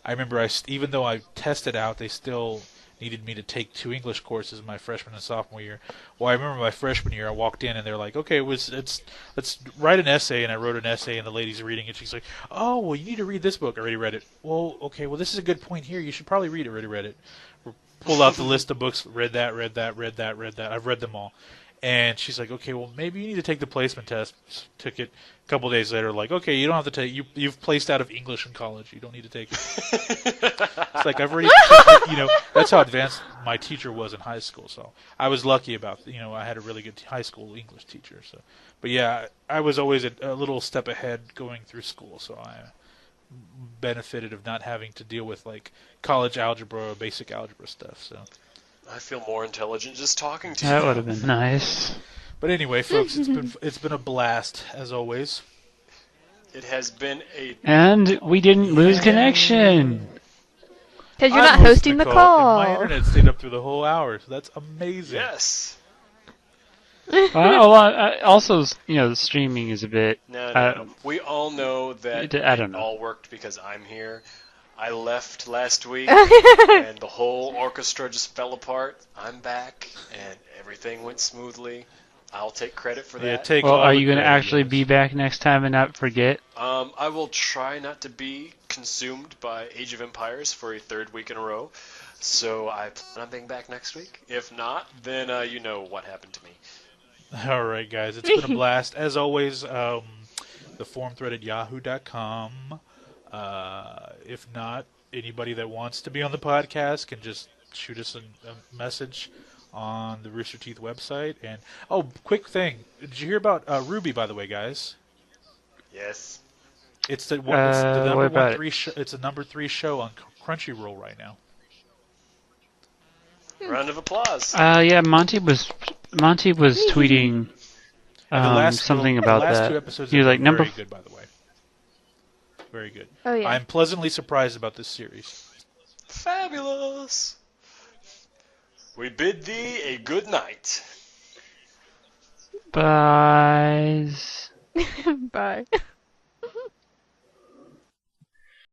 I remember even though I tested out, they still needed me to take 2 English courses my freshman and sophomore year. Well, I remember my freshman year, I walked in and they're like, okay, let's write an essay, and I wrote an essay, and the lady's reading it. She's like, oh, well, you need to read this book. I already read it. Well, okay, well, this is a good point here. You should probably read it. Already read it. Pull out the list of books, read that. I've read them all. And she's like, okay, well, maybe you need to take the placement test. Took it a couple of days later, like, okay, you don't have to take you've placed out of English in college. You don't need to take it. It's like, I've already, that's how advanced my teacher was in high school. So I was lucky about, I had a really good high school English teacher. So, but yeah, I was always a little step ahead going through school. So I benefited of not having to deal with like college algebra or basic algebra stuff. So I feel more intelligent just talking to you. That would have been nice. But anyway, folks, it's been a blast as always. It has been And we didn't lose connection. Because you're not hosting the call. My internet stayed up through the whole hour, so that's amazing. Yes. Also, the streaming is a bit. No. We all know that I don't know. it all worked because I'm here. I left last week, and the whole orchestra just fell apart. I'm back, and everything went smoothly. I'll take credit for that. Take Well, all are the you going to credit, actually yes. be back next time and not forget? I will try not to be consumed by Age of Empires for a third week in a row. So I plan on being back next week. If not, then you know what happened to me. All right, guys. It's been a blast. As always, the forum thread at yahoo.com. If not, anybody that wants to be on the podcast can just shoot us a message on the Rooster Teeth website. And quick thing. Did you hear about Ruby, by the way, guys? Yes. It's the number what about 3 it's the number 3 show on Crunchyroll right now. Round of applause. Yeah, Monty was tweeting something about the last that. 2 episodes He was like, very good, by the way. Very good. Oh, yeah. I'm pleasantly surprised about this series. Fabulous. We bid thee a good night. Bye. Bye.